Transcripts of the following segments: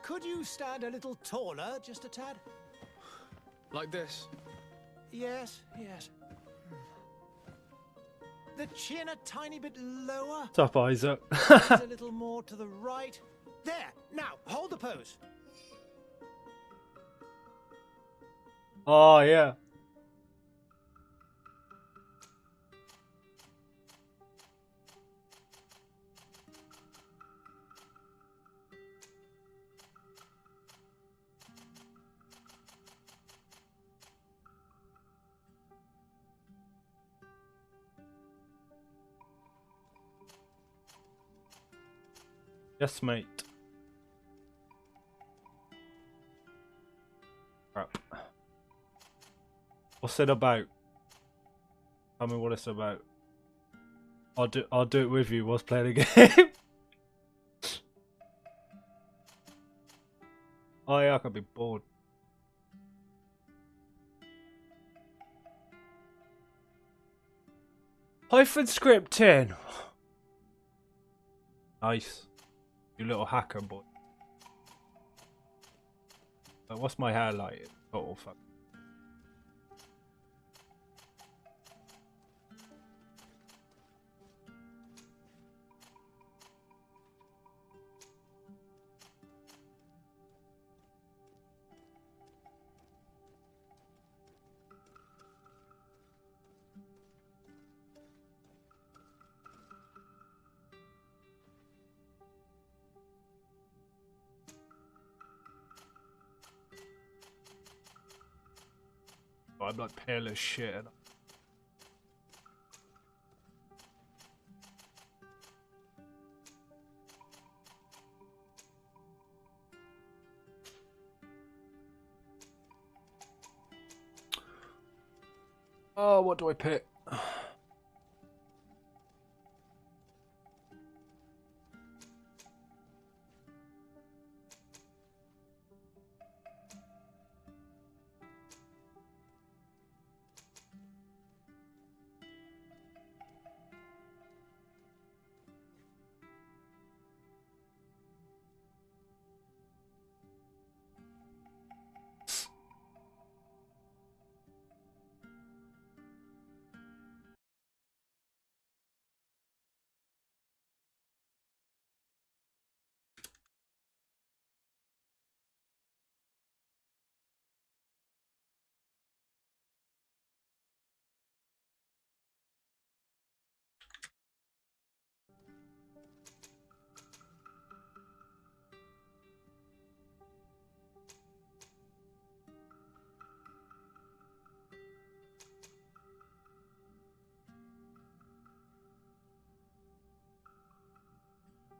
Could you stand a little taller, just a tad? Like this? Yes, yes. The chin a tiny bit lower. What's up, Isaac? A little more to the right. There. Now, hold the pose. Oh, yeah. Yes, mate. Crap. What's it about? Tell me what it's about. I'll do it with you whilst playing the game. Oh yeah, I could be bored. Python scripting. Nice. You little hacker boy. What's my hair like? Oh fuck. I'm like pale as shit. Oh, what do I pick?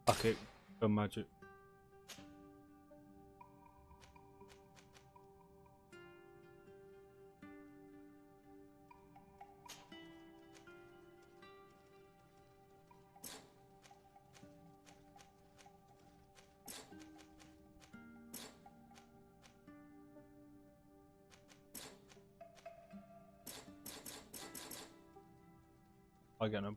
Okay, go magic. I get him.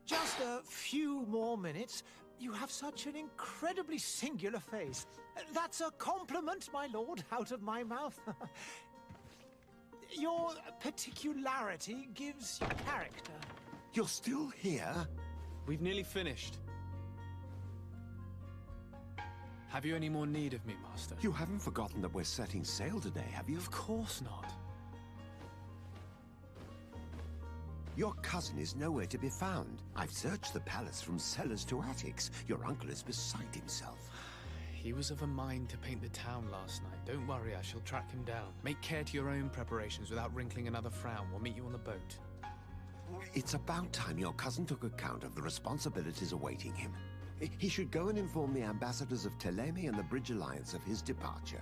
Just a few more minutes. You have such an incredibly singular face. That's a compliment, my lord, out of my mouth. Your particularity gives you character. You're still here? We've nearly finished. Have you any more need of me, Master? You haven't forgotten that we're setting sail today, have you? Of course not. Your cousin is nowhere to be found. I've searched the palace from cellars to attics. Your uncle is beside himself. He was of a mind to paint the town last night. Don't worry, I shall track him down. Make care to your own preparations without wrinkling another frown. We'll meet you on the boat. It's about time your cousin took account of the responsibilities awaiting him. He should go and inform the ambassadors of Telemi and the Bridge Alliance of his departure.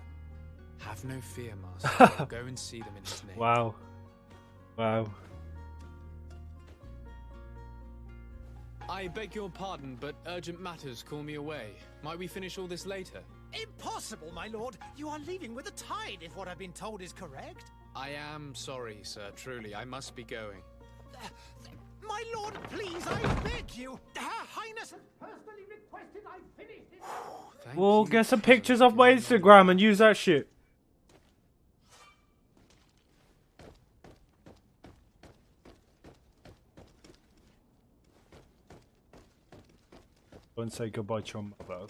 Have no fear, Master. I'll go and see them in his name. Wow. Wow. I beg your pardon, but urgent matters call me away. Might we finish all this later? Impossible, my lord. You are leaving with the tide, if what I've been told is correct. I am sorry, sir. Truly, I must be going. My lord, please, I beg you. Her Highness has personally requested I finish this. Thank Well, you get some for pictures off my giving me- Instagram and use that shit. Go and say goodbye to your mother.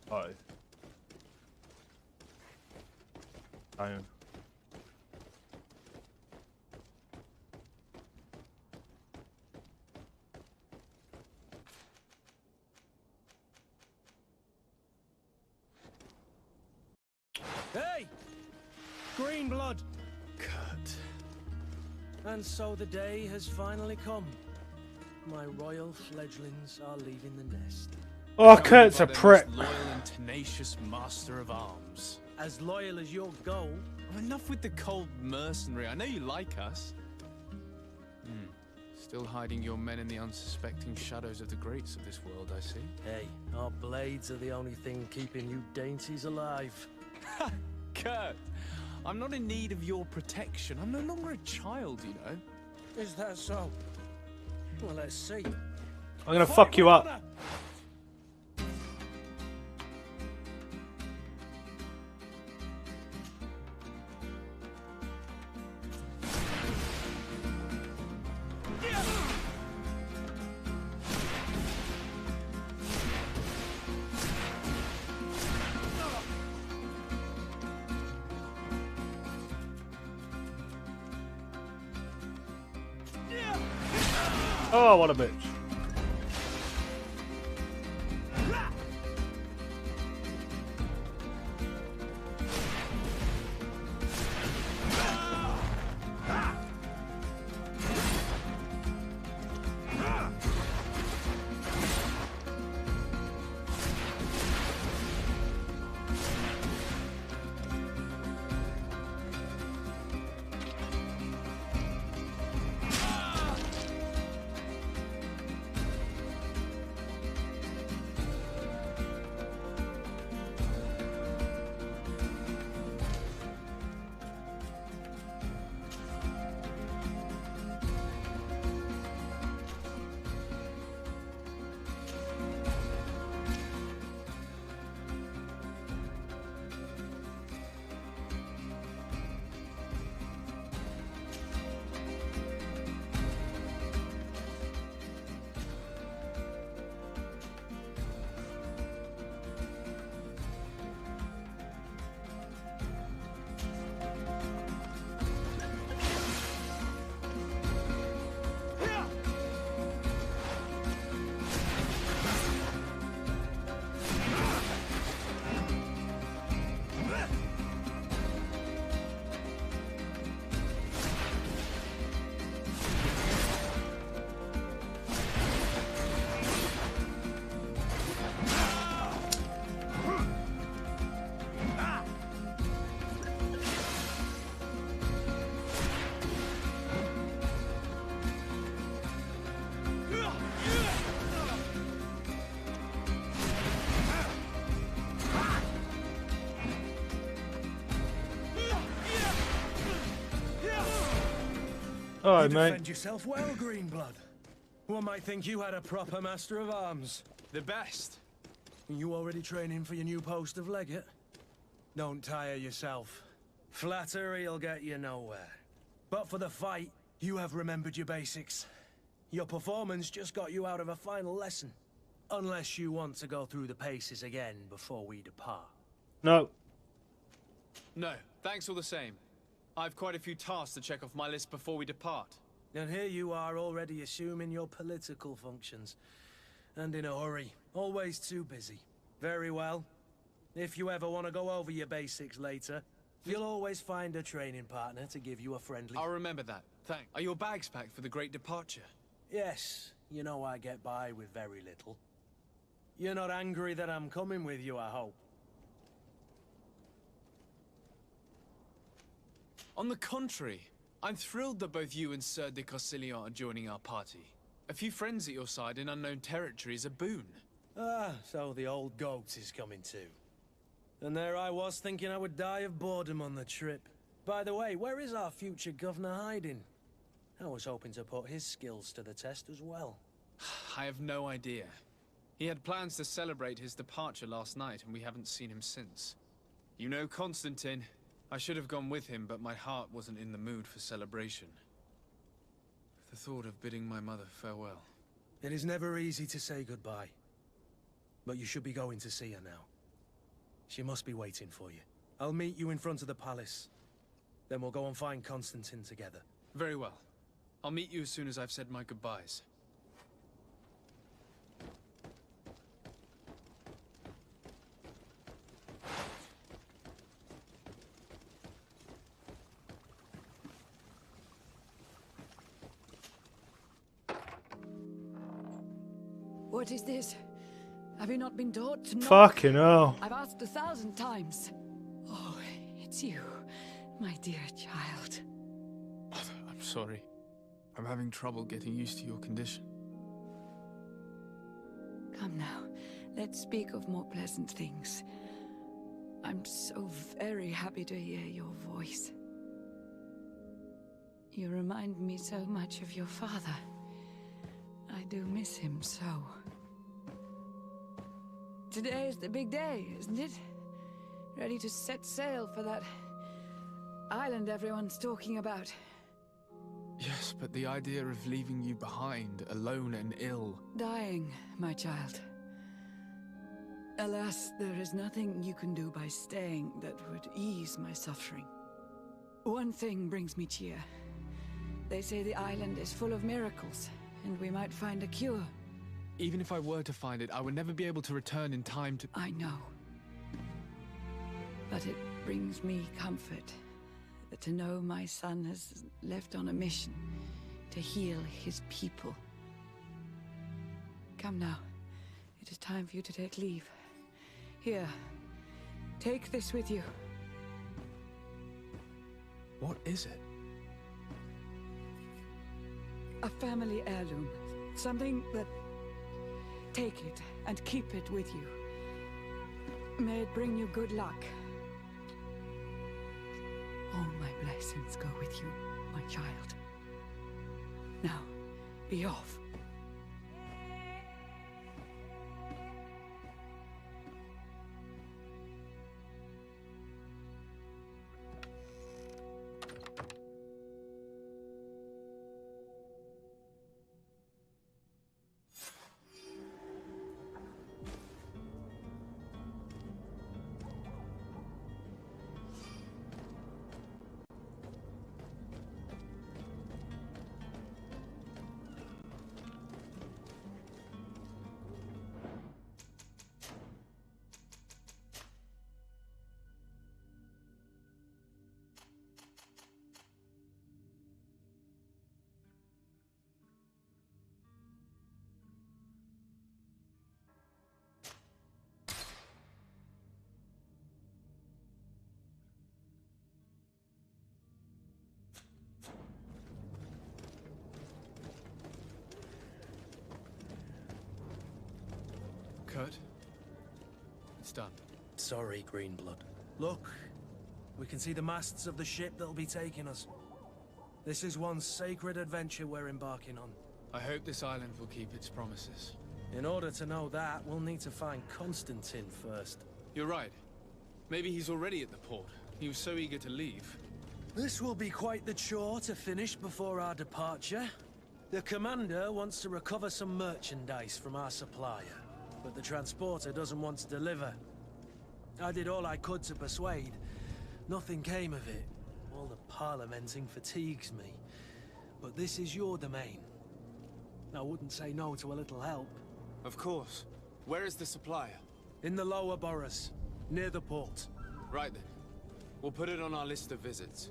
Hi. Iron. Hey! Green blood! Kurt. And so the day has finally come. My royal fledglings are leaving the nest. Oh, Tell me Kurt's a about the prick. most loyal and tenacious master of arms. As loyal as your goal. Enough with the cold mercenary. I know you like us. Still hiding your men in the unsuspecting shadows of the greats of this world, I see. Hey, our blades are the only thing keeping you dainties alive. Kurt, I'm not in need of your protection. I'm no longer a child, you know. Is that so? Well, let's see. I'm gonna fuck you up. Oh, what a bitch. Alright, You mate. defend yourself well, Greenblood. One might think you had a proper master of arms. The best. You already training for your new post of legate? Don't tire yourself. Flattery'll get you nowhere. But for the fight, you have remembered your basics. Your performance just got you out of a final lesson. Unless you want to go through the paces again before we depart. No. No, thanks all the same. I've quite a few tasks to check off my list before we depart. And here you are already assuming your political functions. and in a hurry. Always too busy. Very well. If you ever want to go over your basics later, you'll always find a training partner to give you a friendly... I'll remember that. Thanks. Are your bags packed for the great departure? Yes, you know I get by with very little. You're not angry that I'm coming with you, I hope. On the contrary, I'm thrilled that both you and Sir de Cossillon are joining our party. A few friends at your side in unknown territory is a boon. Ah, so the old goat is coming too. And there I was thinking I would die of boredom on the trip. By the way, where is our future governor hiding? I was hoping to put his skills to the test as well. I have no idea. He had plans to celebrate his departure last night, and we haven't seen him since. You know Constantine. I should have gone with him, but my heart wasn't in the mood for celebration. The thought of bidding my mother farewell. It is never easy to say goodbye. But you should be going to see her now. She must be waiting for you. I'll meet you in front of the palace. Then we'll go and find Constantine together. Very well. I'll meet you as soon as I've said my goodbyes. What is this? Have you not been taught to knock? Fucking hell. I've asked 1,000 times. Oh, it's you, my dear child. I'm sorry. I'm having trouble getting used to your condition. Come now, let's speak of more pleasant things. I'm so very happy to hear your voice. You remind me so much of your father. I do miss him so. Today is the big day, isn't it? Ready to set sail for that island everyone's talking about. Yes, but the idea of leaving you behind, alone and ill... Dying, my child. Alas, there is nothing you can do by staying that would ease my suffering. One thing brings me cheer. They say the island is full of miracles, and we might find a cure. Even if I were to find it, I would never be able to return in time to... I know. But it brings me comfort to know my son has left on a mission to heal his people. Come now. It is time for you to take leave. Here, take this with you. What is it? A family heirloom. Something that... Take it and keep it with you. May it bring you good luck. All my blessings go with you, my child. Now, be off. Kurt? It's done. Sorry, Greenblood. Look, we can see the masts of the ship that'll be taking us. This is one sacred adventure we're embarking on. I hope this island will keep its promises. In order to know that, we'll need to find Constantine first. You're right. Maybe he's already at the port. He was so eager to leave. This will be quite the chore to finish before our departure. The commander wants to recover some merchandise from our supplier, but the transporter doesn't want to deliver. I did all I could to persuade. Nothing came of it. All the parliamenting fatigues me. But this is your domain. I wouldn't say no to a little help. Of course. Where is the supplier? In the lower boroughs, near the port. Right then. We'll put it on our list of visits.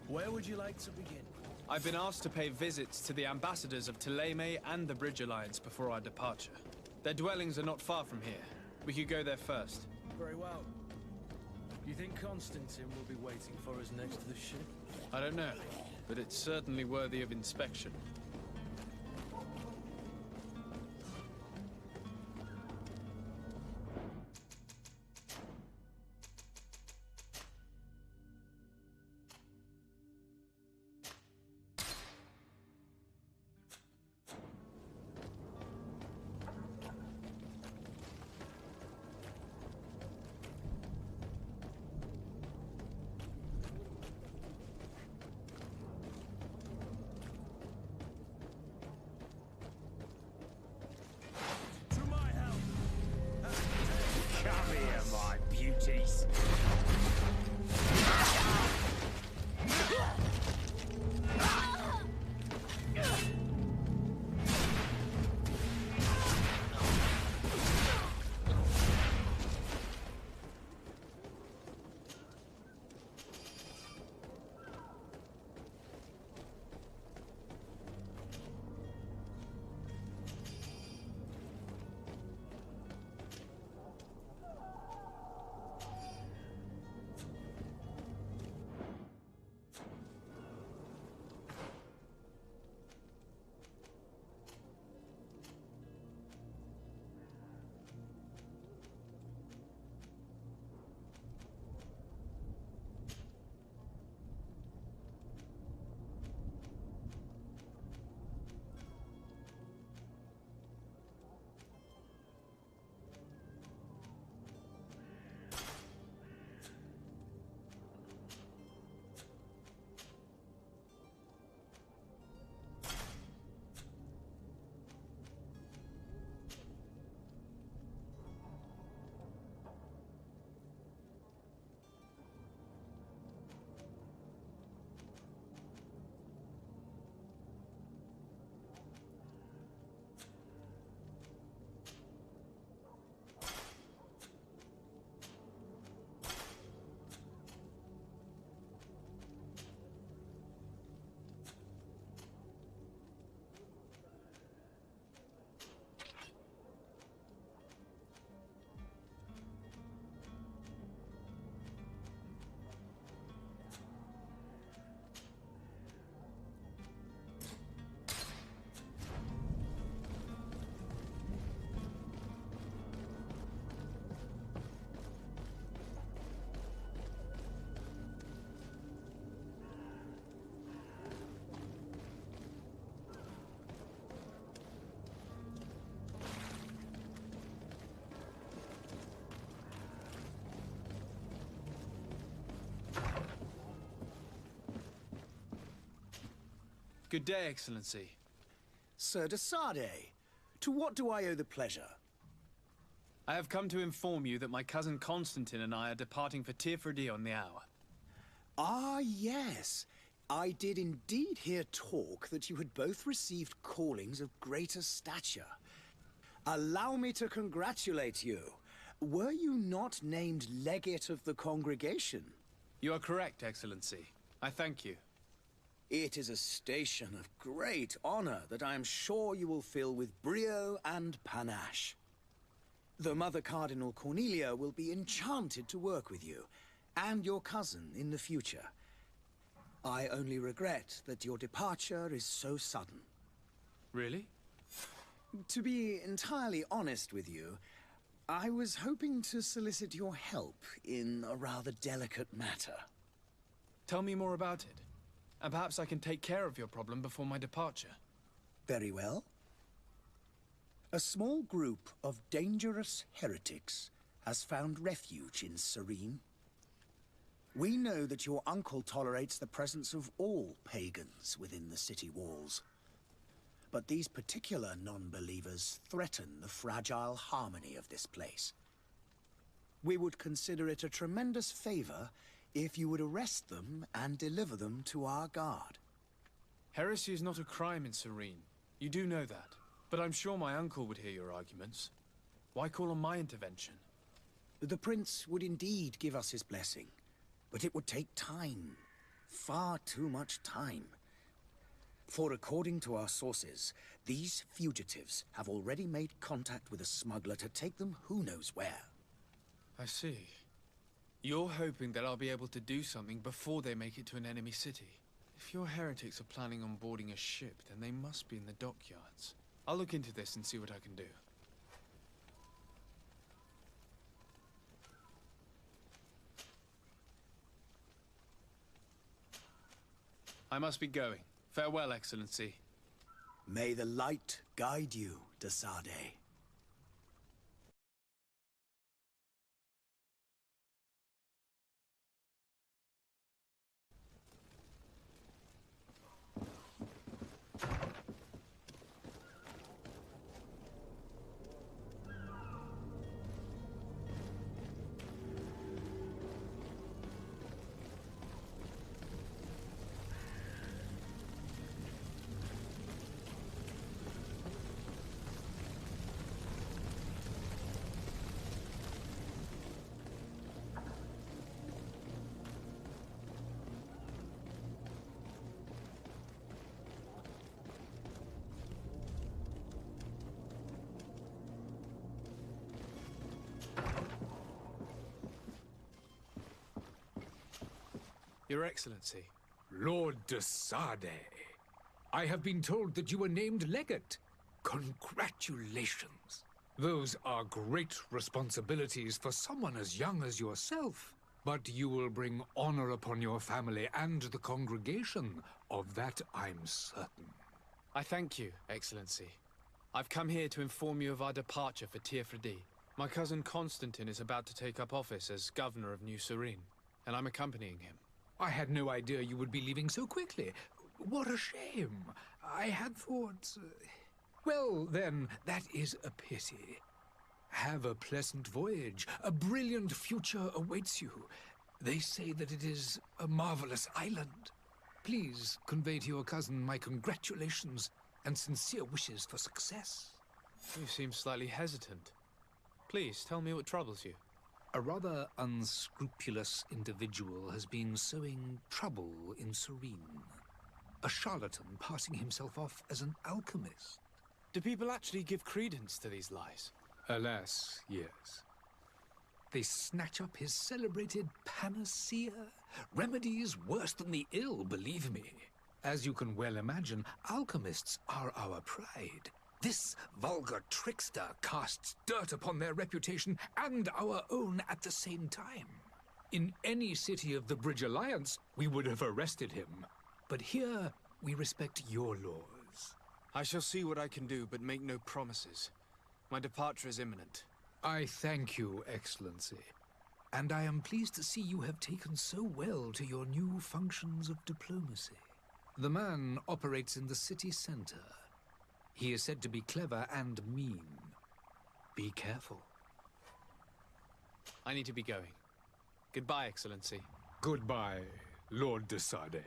Where would you like to begin? I've been asked to pay visits to the ambassadors of Thélème and the Bridge Alliance before our departure. Their dwellings are not far from here. We could go there first. Very well. Do you think Constantine will be waiting for us next to the ship? I don't know, but it's certainly worthy of inspection. To my help! Come here, my beauties. Good day, Excellency. Sir de Sade, to what do I owe the pleasure? I have come to inform you that my cousin Constantine and I are departing for Tirfredi on the hour. Ah, yes. I did indeed hear talk that you had both received callings of greater stature. Allow me to congratulate you. Were you not named legate of the congregation? You are correct, Excellency. I thank you. It is a station of great honor that I am sure you will fill with brio and panache. The Mother Cardinal Cornelia will be enchanted to work with you, and your cousin in the future. I only regret that your departure is so sudden. Really? To be entirely honest with you, I was hoping to solicit your help in a rather delicate matter. Tell me more about it. And perhaps I can take care of your problem before my departure. Very well. A small group of dangerous heretics has found refuge in Serene. We know that your uncle tolerates the presence of all pagans within the city walls. But these particular non-believers threaten the fragile harmony of this place. We would consider it a tremendous favor if you would arrest them and deliver them to our guard. Heresy is not a crime in Serene. You do know that. But I'm sure my uncle would hear your arguments. Why call on my intervention? The prince would indeed give us his blessing, but it would take time. Far too much time. For according to our sources, these fugitives have already made contact with a smuggler to take them who knows where. I see. You're hoping that I'll be able to do something before they make it to an enemy city. If your heretics are planning on boarding a ship, then they must be in the dockyards. I'll look into this and see what I can do. I must be going. Farewell, Excellency. May the light guide you, de Sade. Your Excellency. Lord de Sade, I have been told that you were named legate. Congratulations. Those are great responsibilities for someone as young as yourself. But you will bring honor upon your family and the congregation. Of that I'm certain. I thank you, Excellency. I've come here to inform you of our departure for Tirfredi. My cousin Constantine is about to take up office as governor of New Serene, and I'm accompanying him. I had no idea you would be leaving so quickly. What a shame. I had thought... Well, then, that is a pity. Have a pleasant voyage. A brilliant future awaits you. They say that it is a marvelous island. Please convey to your cousin my congratulations and sincere wishes for success. You seem slightly hesitant. Please, tell me what troubles you. A rather unscrupulous individual has been sowing trouble in Serene. A charlatan passing himself off as an alchemist. Do people actually give credence to these lies? Alas, yes. They snatch up his celebrated panacea. Remedies worse than the ill, believe me. As you can well imagine, alchemists are our pride. This vulgar trickster casts dirt upon their reputation and our own at the same time. In any city of the Bridge Alliance, we would have arrested him. But here, we respect your laws. I shall see what I can do, but make no promises. My departure is imminent. I thank you, Excellency. And I am pleased to see you have taken so well to your new functions of diplomacy. The man operates in the city center. He is said to be clever and mean. Be careful. I need to be going. Goodbye, Excellency. Goodbye, Lord de Sade.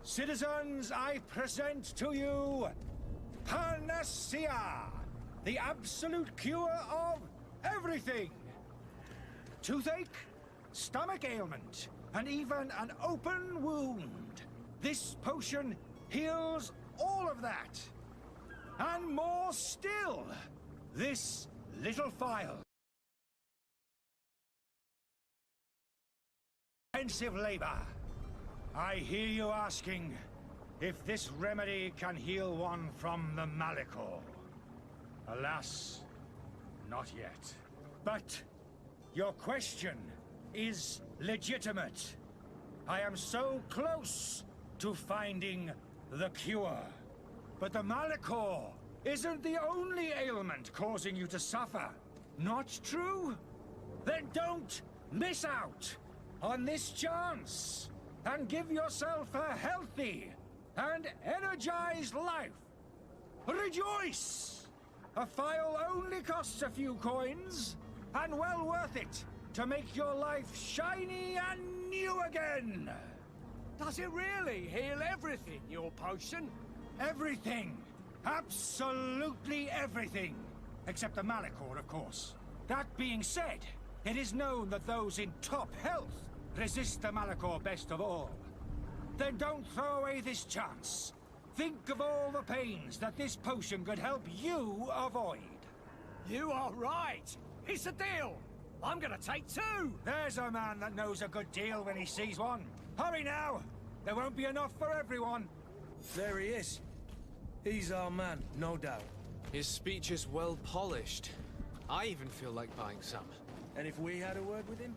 Citizens, I present to you Panacea, the absolute cure of everything. Toothache, stomach ailment, and even an open wound. This potion heals all of that. And more still, this little phial. Intensive labor. I hear you asking if this remedy can heal one from the Malachor. Alas, not yet. But your question is legitimate. I am so close to finding the cure. But the Malachor isn't the only ailment causing you to suffer. Not true? Then don't miss out on this chance and give yourself a healthy and energized life. Rejoice! A phial only costs a few coins, and well worth it to make your life shiny and new again. Does it really heal everything, your potion? Everything. Absolutely everything. Except the Malachor, of course. That being said, it is known that those in top health resist the Malachor best of all. Then don't throw away this chance. Think of all the pains that this potion could help you avoid. You are right. It's a deal. I'm gonna take 2. There's a man that knows a good deal when he sees one. Hurry now. There won't be enough for everyone. There he is. He's our man, no doubt. His speech is well polished. I even feel like buying some. And if we had a word with him?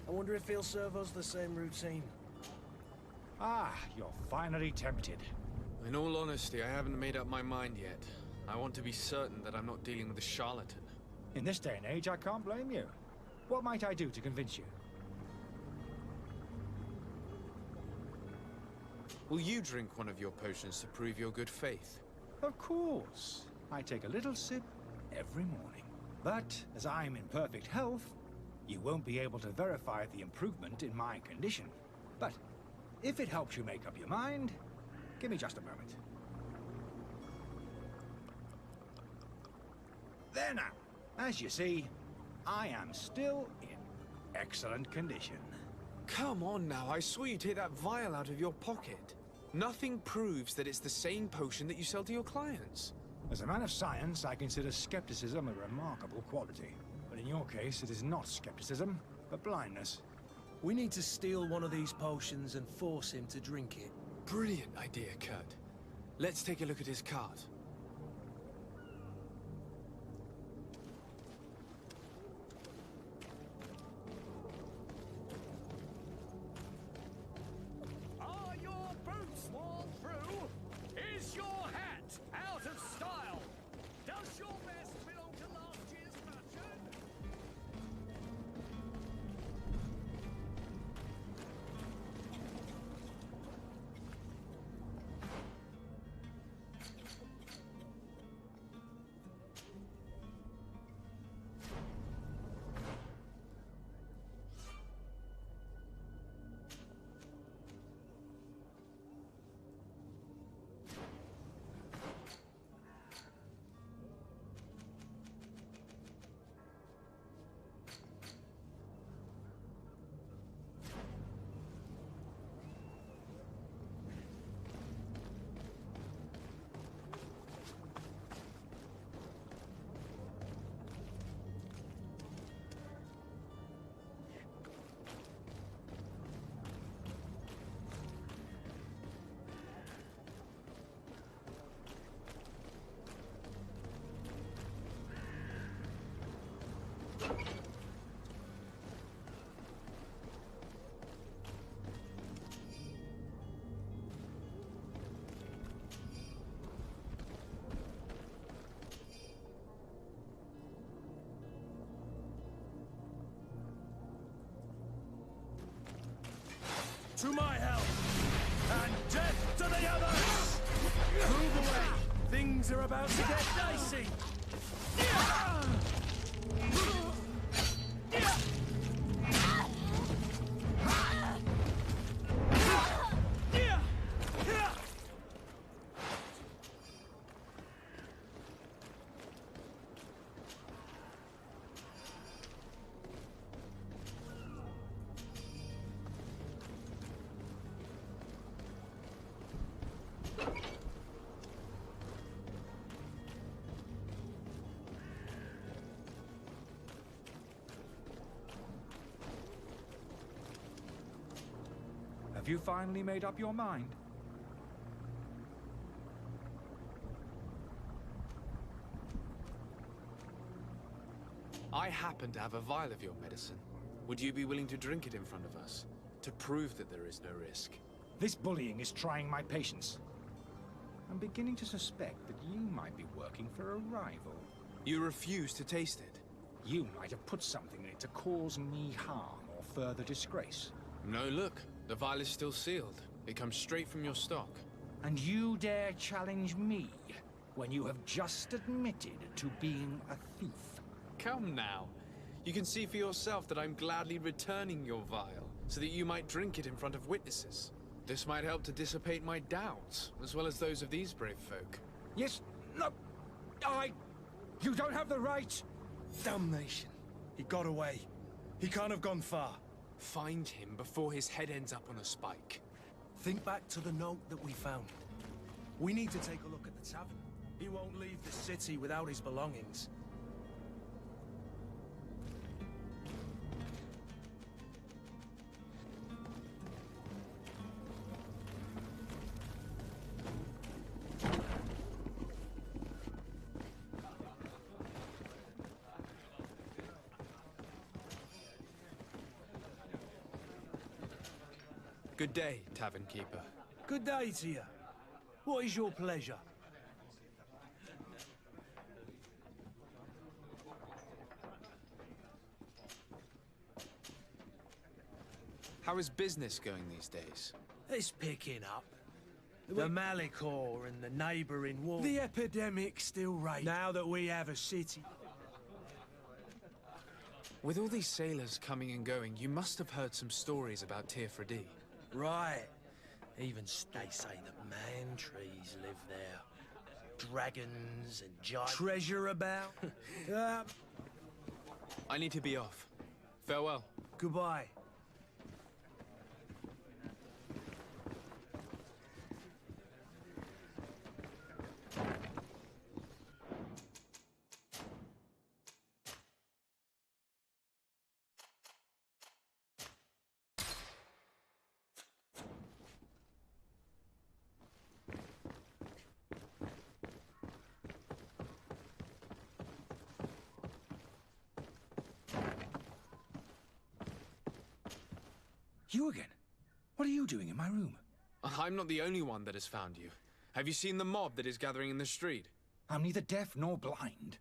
I wonder if he'll serve us the same routine. Ah, you're finally tempted. In all honesty, I haven't made up my mind yet. I want to be certain that I'm not dealing with a charlatan. In this day and age, I can't blame you. What might I do to convince you? Will you drink one of your potions to prove your good faith? Of course. I take a little sip every morning. But as I'm in perfect health, you won't be able to verify the improvement in my condition. But if it helps you make up your mind, give me just a moment. There now. As you see, I am still in excellent condition. Come on now, I swear you take that vial out of your pocket. Nothing proves that it's the same potion that you sell to your clients. As a man of science, I consider skepticism a remarkable quality. But in your case, it is not skepticism, but blindness. We need to steal one of these potions and force him to drink it. Brilliant idea, Kurt. Let's take a look at his cart. Are your boots worn through? Is your hat out of style? Does your vest belong to last year's fashion? To my help! And death to the others! Move away! Things are about to get dicey! you finally made up your mind? I happen to have a vial of your medicine. Would you be willing to drink it in front of us? To prove that there is no risk? This bullying is trying my patience. I'm beginning to suspect that you might be working for a rival. You refuse to taste it? You might have put something in it to cause me harm or further disgrace. No, look. The vial is still sealed. It comes straight from your stock. And you dare challenge me when you have just admitted to being a thief? Come now. You can see for yourself that I'm gladly returning your vial, so that you might drink it in front of witnesses. This might help to dissipate my doubts, as well as those of these brave folk. Yes, no, you don't have the right! Damnation. He got away. He can't have gone far. Find him before his head ends up on a spike. Think back to the note that we found. We need to take a look at the tavern. He won't leave the city without his belongings. Good day, tavern keeper. Good day to you. What is your pleasure? How is business going these days? It's picking up. The Malicor and the neighbouring war. The epidemic still rages. Now that we have a city. With all these sailors coming and going, you must have heard some stories about Tirfredi. Right. Even they say that man trees live there. Dragons and giants. Treasure about. I need to be off. Farewell. Goodbye. You again? What are you doing in my room? I'm not the only one that has found you. Have you seen the mob that is gathering in the street? I'm neither deaf nor blind.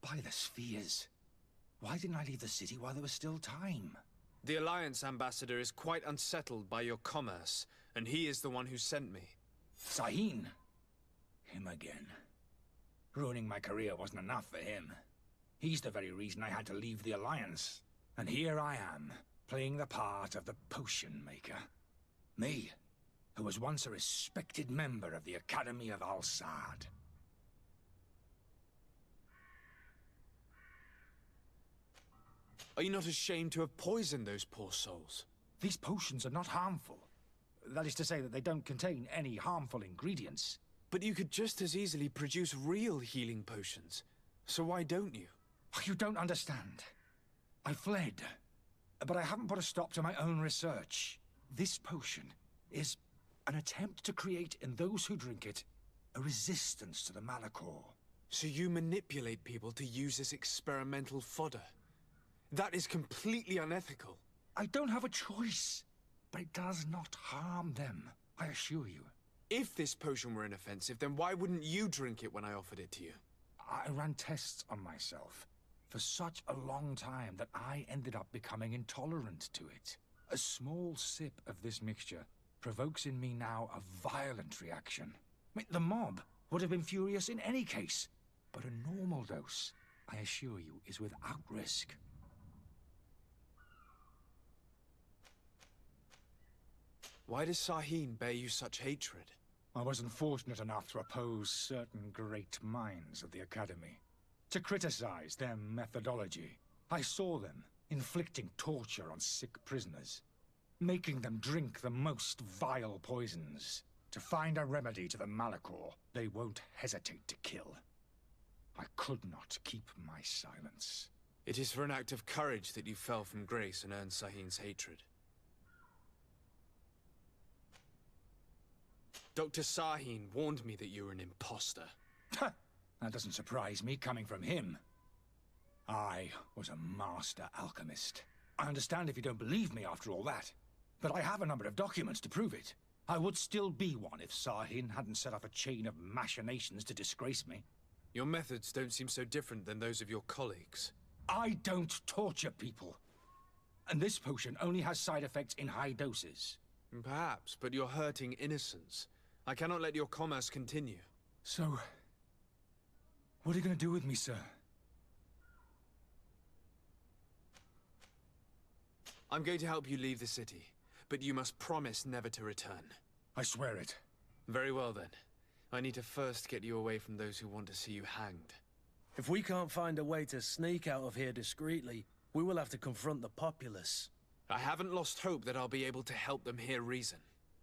By the spheres. Why didn't I leave the city while there was still time? The Alliance ambassador is quite unsettled by your commerce, and he is the one who sent me. Sahin. Him again. Ruining my career wasn't enough for him. He's the very reason I had to leave the Alliance. And here I am, playing the part of the potion maker. Me, who was once a respected member of the Academy of Al-Saad. Are you not ashamed to have poisoned those poor souls? These potions are not harmful. That is to say that they don't contain any harmful ingredients. But you could just as easily produce real healing potions. So why don't you? You don't understand. I fled. But I haven't put a stop to my own research. This potion is an attempt to create in those who drink it a resistance to the Malicor. So you manipulate people to use as experimental fodder? That is completely unethical. I don't have a choice, but it does not harm them, I assure you. If this potion were inoffensive, then why wouldn't you drink it when I offered it to you? I ran tests on myself for such a long time that I ended up becoming intolerant to it. A small sip of this mixture provokes in me now a violent reaction. I mean, the mob would have been furious in any case, but a normal dose, I assure you, is without risk. Why does Sahin bear you such hatred? I wasn't fortunate enough to oppose certain great minds of the Academy. To criticize their methodology. I saw them inflicting torture on sick prisoners, making them drink the most vile poisons. To find a remedy to the Malicor, they won't hesitate to kill. I could not keep my silence. It is for an act of courage that you fell from grace and earned Sahin's hatred. Dr. Sahin warned me that you were an imposter. That doesn't surprise me, coming from him. I was a master alchemist. I understand if you don't believe me after all that, but I have a number of documents to prove it. I would still be one if Sahin hadn't set off a chain of machinations to disgrace me. Your methods don't seem so different than those of your colleagues. I don't torture people. And this potion only has side effects in high doses. Perhaps, but you're hurting innocents. I cannot let your commerce continue. So, what are you going to do with me, sir? I'm going to help you leave the city, but you must promise never to return. I swear it. Very well then. I need to first get you away from those who want to see you hanged. If we can't find a way to sneak out of here discreetly, we will have to confront the populace. I haven't lost hope that I'll be able to help them hear reason.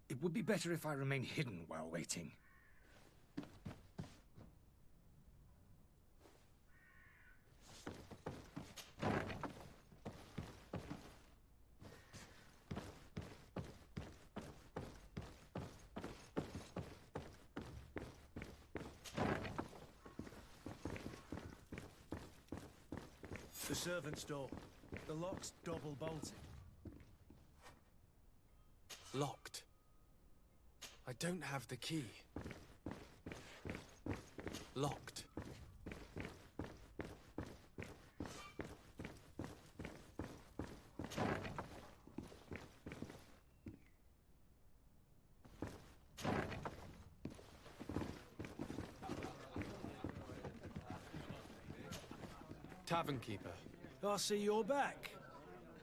It would be better if I remain hidden while waiting. The servant's door. The lock's double bolted. Locked. I don't have the key. Locked. Tavern keeper. I see you're back.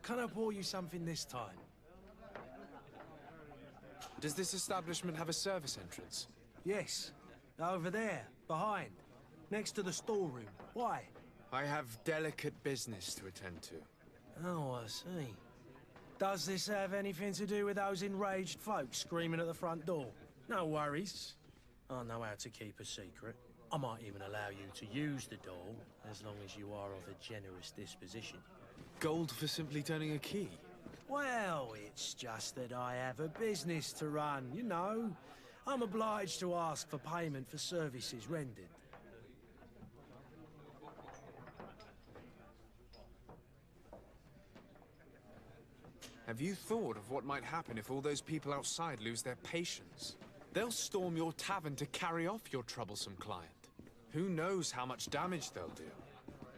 Can I pour you something this time? Does this establishment have a service entrance? Yes. Over there, behind. Next to the storeroom. Why? I have delicate business to attend to. Oh, I see. Does this have anything to do with those enraged folks screaming at the front door? No worries. I know how to keep a secret. I might even allow you to use the door, as long as you are of a generous disposition. Gold for simply turning a key? Well, it's just that I have a business to run, you know. I'm obliged to ask for payment for services rendered. Have you thought of what might happen if all those people outside lose their patience? They'll storm your tavern to carry off your troublesome client. Who knows how much damage they'll do?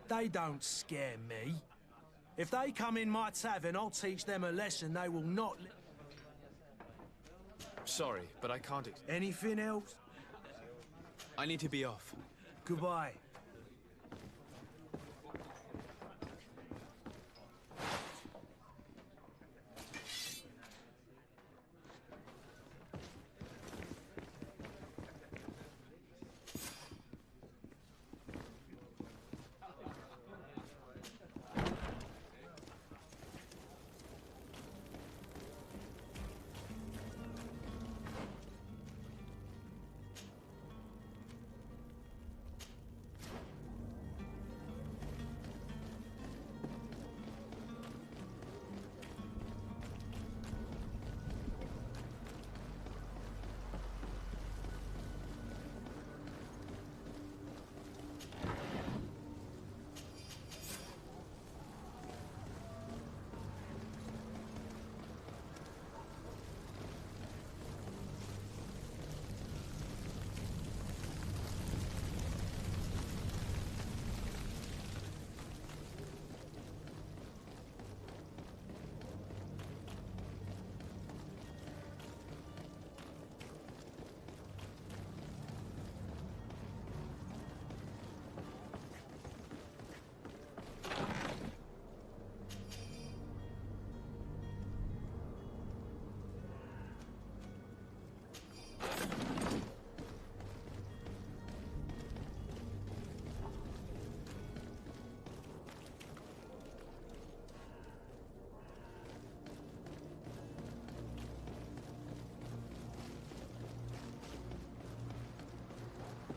They don't scare me. If they come in my tavern, I'll teach them a lesson they will not... Sorry, but I can't... Anything else? I need to be off. Goodbye.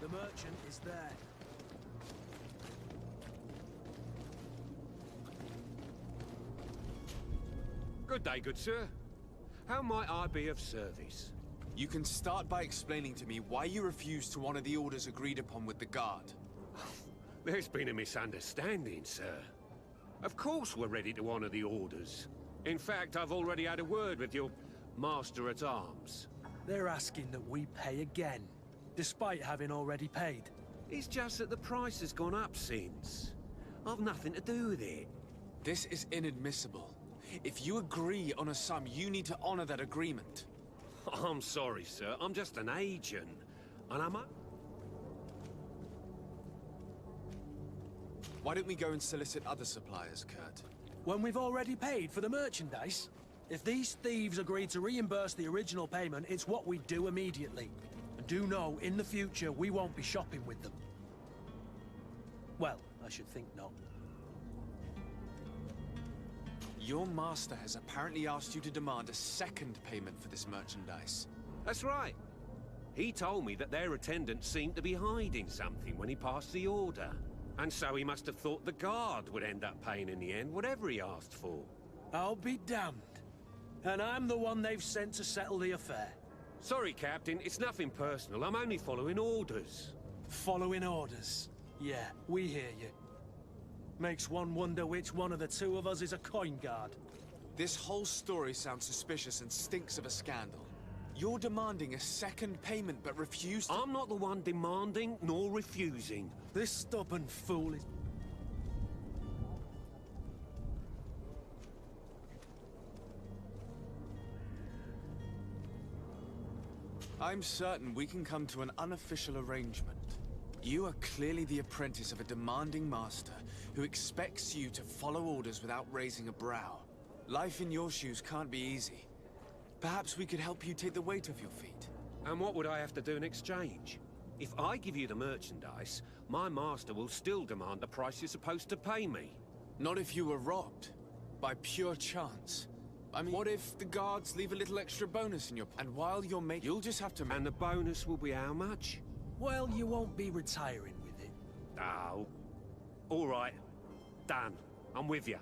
The merchant is there. Good day, good sir. How might I be of service? You can start by explaining to me why you refused to honor the orders agreed upon with the Guard. There's been a misunderstanding, sir. Of course we're ready to honor the orders. In fact, I've already had a word with your Master-at-Arms. They're asking that we pay again, despite having already paid. It's just that the price has gone up since. I've nothing to do with it. This is inadmissible. If you agree on a sum, you need to honor that agreement. I'm sorry, sir. I'm just an agent. And I'm... Why don't we go and solicit other suppliers, Kurt? When we've already paid for the merchandise? If these thieves agree to reimburse the original payment, it's what we do immediately. And do know, in the future, we won't be shopping with them. Well, I should think not. Your master has apparently asked you to demand a second payment for this merchandise. That's right. He told me that their attendant seemed to be hiding something when he passed the order. And so he must have thought the Guard would end up paying in the end, whatever he asked for. I'll be damned. And I'm the one they've sent to settle the affair. Sorry, Captain, it's nothing personal. I'm only following orders. Following orders? Yeah, we hear you. Makes one wonder which one of the two of us is a coin guard. This whole story sounds suspicious and stinks of a scandal. You're demanding a second payment but refuse to— I'm not the one demanding nor refusing. This stubborn fool is... I'm certain we can come to an unofficial arrangement. You are clearly the apprentice of a demanding master who expects you to follow orders without raising a brow. Life in your shoes can't be easy. Perhaps we could help you take the weight off your feet. And what would I have to do in exchange? If I give you the merchandise, my master will still demand the price you're supposed to pay me. Not if you were robbed. By pure chance. I mean, what if the guards leave a little extra bonus in your... And while you're making... You'll just have to... And the bonus will be how much? Well, you won't be retiring with it. Oh. All right. Done. I'm with you.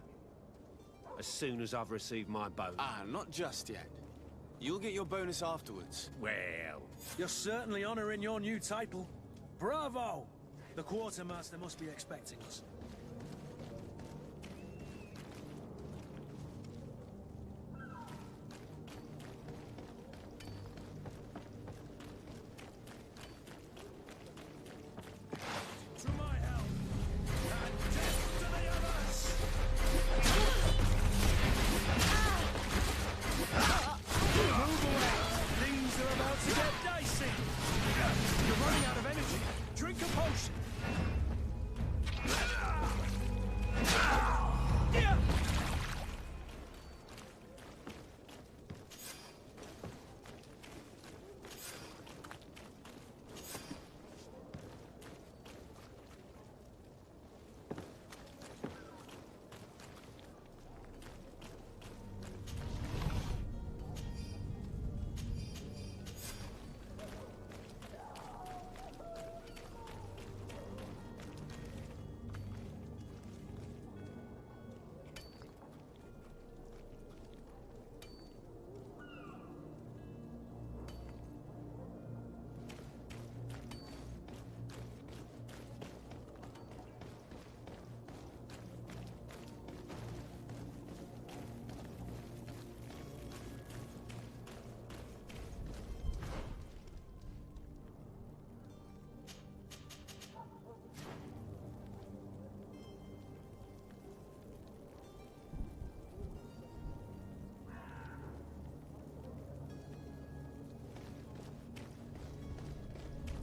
As soon as I've received my bonus. Ah, not just yet. You'll get your bonus afterwards. Well... You're certainly honoring your new title. Bravo! The quartermaster must be expecting us. To my help! And death to the others! Move away! Things are about to get dicey! You're running out of energy. Drink a potion.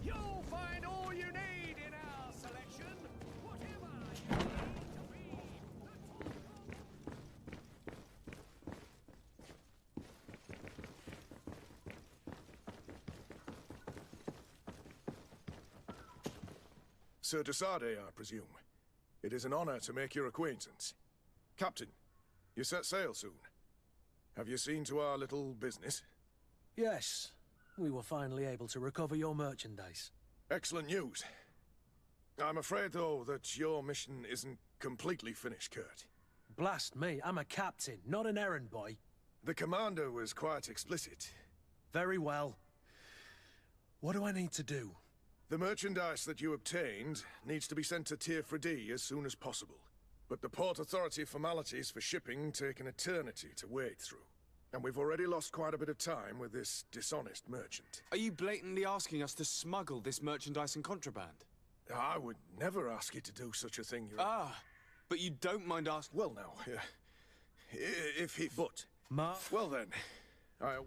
You'll find all you need in our selection. Whatever you need to be. Sir Desade, I presume. It is an honor to make your acquaintance. Captain, you set sail soon. Have you seen to our little business? Yes. We were finally able to recover your merchandise. Excellent news. I'm afraid, though, that your mission isn't completely finished, Kurt. Blast me, I'm a captain, not an errand boy. The commander was quite explicit. Very well. What do I need to do? The merchandise that you obtained needs to be sent to Tier D as soon as possible. But the Port Authority formalities for shipping take an eternity to wade through. And we've already lost quite a bit of time with this dishonest merchant. Are you blatantly asking us to smuggle this merchandise and contraband? I would never ask you to do such a thing, Your... Ah, but you don't mind asking... Well, now, if he... But... Well then, I...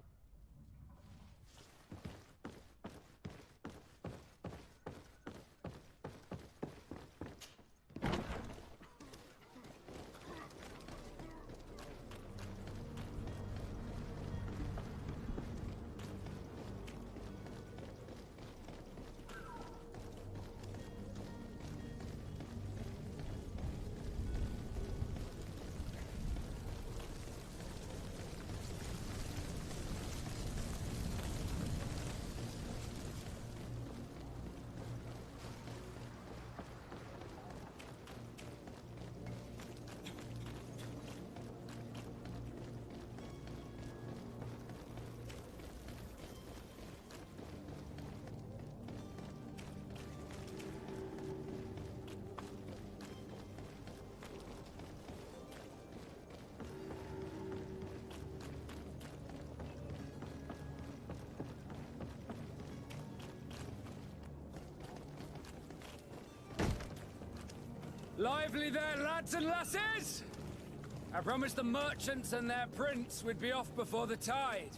Lively there, lads and lasses! I promised the merchants and their prince we'd be off before the tide.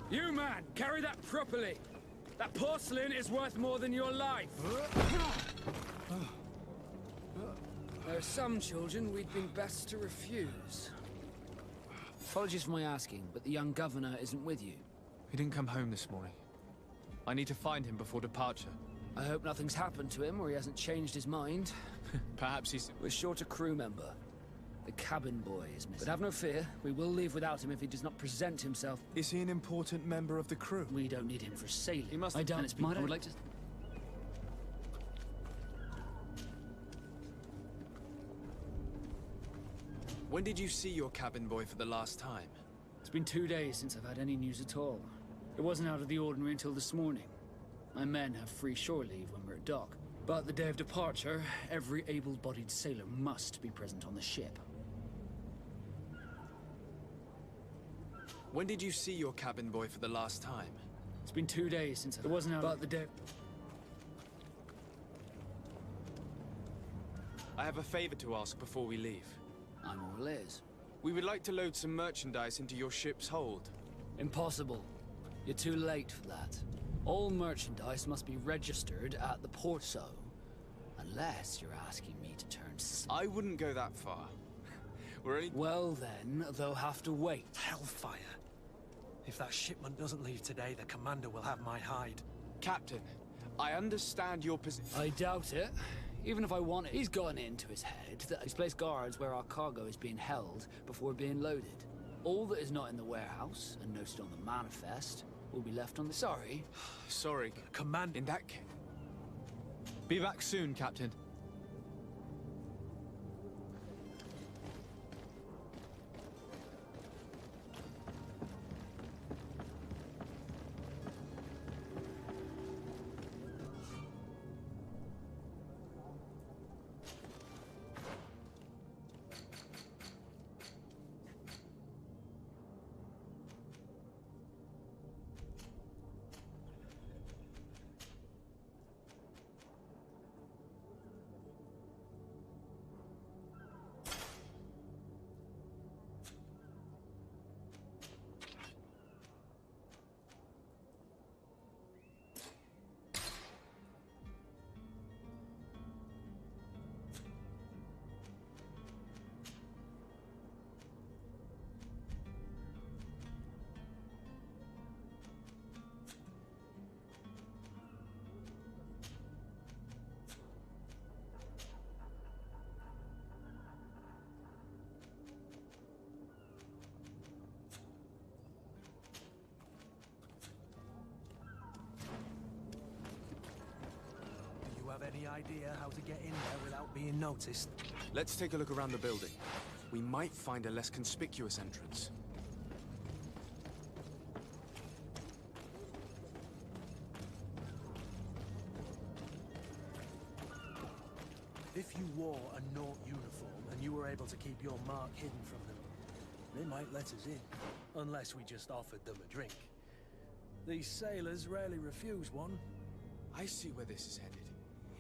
You, man, carry that properly. That porcelain is worth more than your life. There are some children we'd been best to refuse. Apologies for my asking, but the young governor isn't with you. He didn't come home this morning. I need to find him before departure. I hope nothing's happened to him or he hasn't changed his mind. Perhaps he's... We're short a crew member. The cabin boy is missing. But have no fear, we will leave without him if he does not present himself. Is he an important member of the crew? We don't need him for sailing. He must... I doubt it's people would like to... When did you see your cabin boy for the last time? It's been 2 days since I've had any news at all. It wasn't out of the ordinary until this morning. My men have free shore leave when we're at dock. But the day of departure, every able-bodied sailor must be present on the ship. When did you see your cabin boy for the last time? It's been 2 days since it wasn't out, but the day... I have a favor to ask before we leave. I'm all ears. We would like to load some merchandise into your ship's hold. Impossible. You're too late for that. All merchandise must be registered at the port, so... Unless you're asking me to turn... I wouldn't go that far. We're only... Well then, they'll have to wait. Hellfire. If that shipment doesn't leave today, the commander will have my hide. Captain, I understand your position... I doubt it. Even if I want it, he's gotten into his head that he's placed guards where our cargo is being held before being loaded. All that is not in the warehouse, and noted on the manifest, will be left on the... Sorry. Sorry. Command... In that case... Be back soon, Captain. Any idea how to get in there without being noticed? Let's take a look around the building. We might find a less conspicuous entrance. you wore a Naught uniform and you were able to keep your mark hidden from them, they might let us in. Unless we just offered them a drink. These sailors rarely refuse one. I see where this is headed.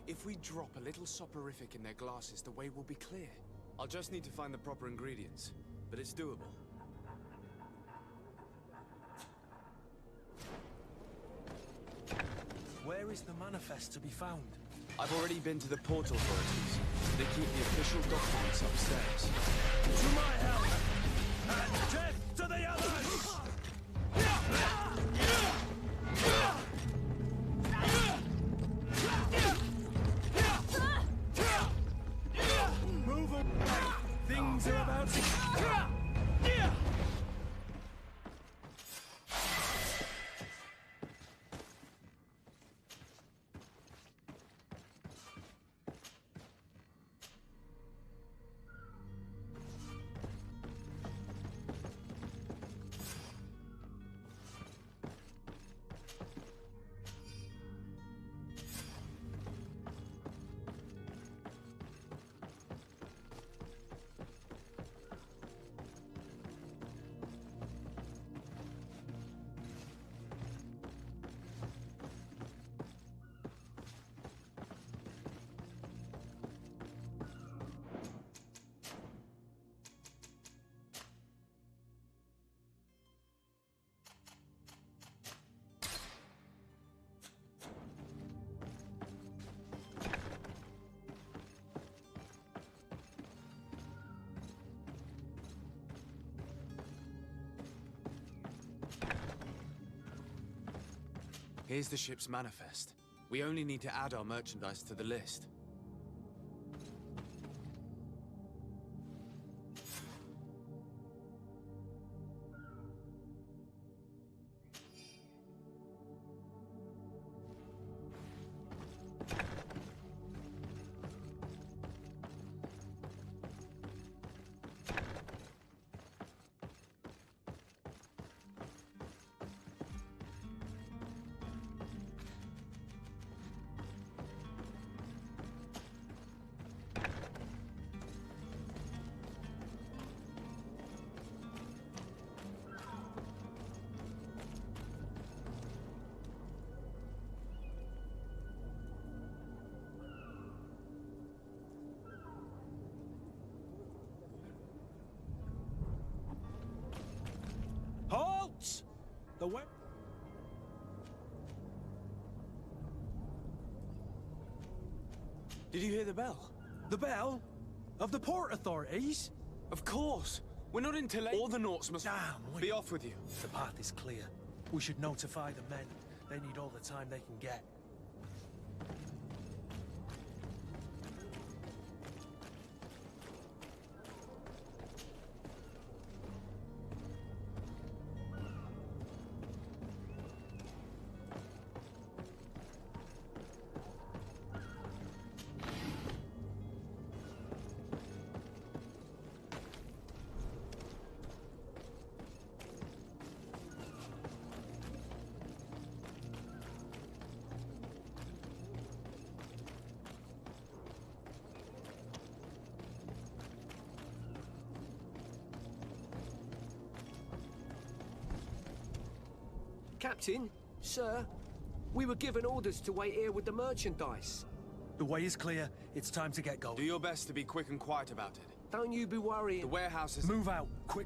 If we drop a little soporific in their glasses, the way will be clear. I'll just need to find the proper ingredients, but it's doable. Where is the manifest to be found? I've already been to the port authorities. They keep the official documents upstairs. To my help! And death to the others! Move away! Things are about to... Here's the ship's manifest. We only need to add our merchandise to the list. Halt! The way... Did you hear the bell? The bell? Of the port authorities? Of course! We're not in Tele- All the Naughts must... Damn, be off with you. The path is clear. We should notify the men. They need all the time they can get. Captain, sir, we were given orders to wait here with the merchandise. The way is clear. It's time to get going. Do your best to be quick and quiet about it. Don't you be worrying. The warehouse is... Move out, quick.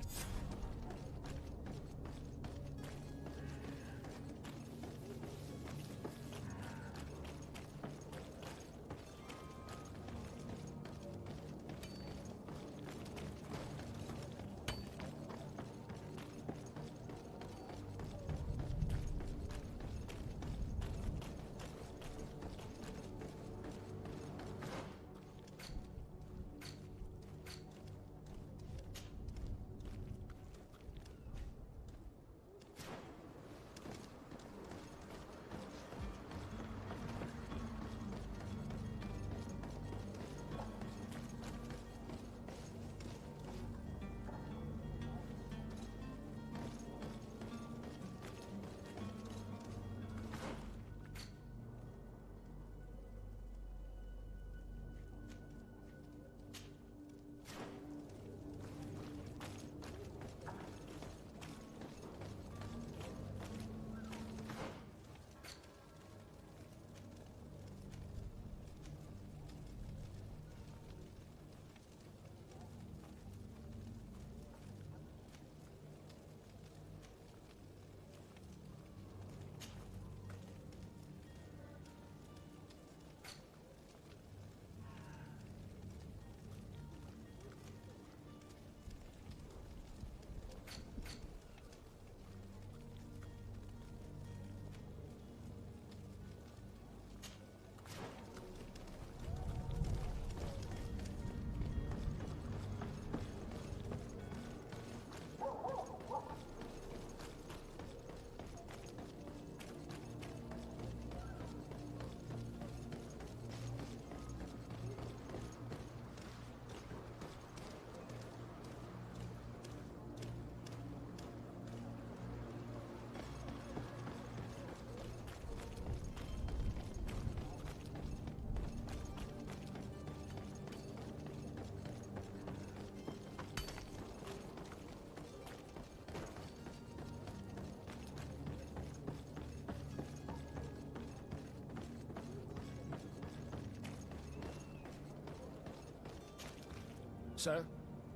Sir,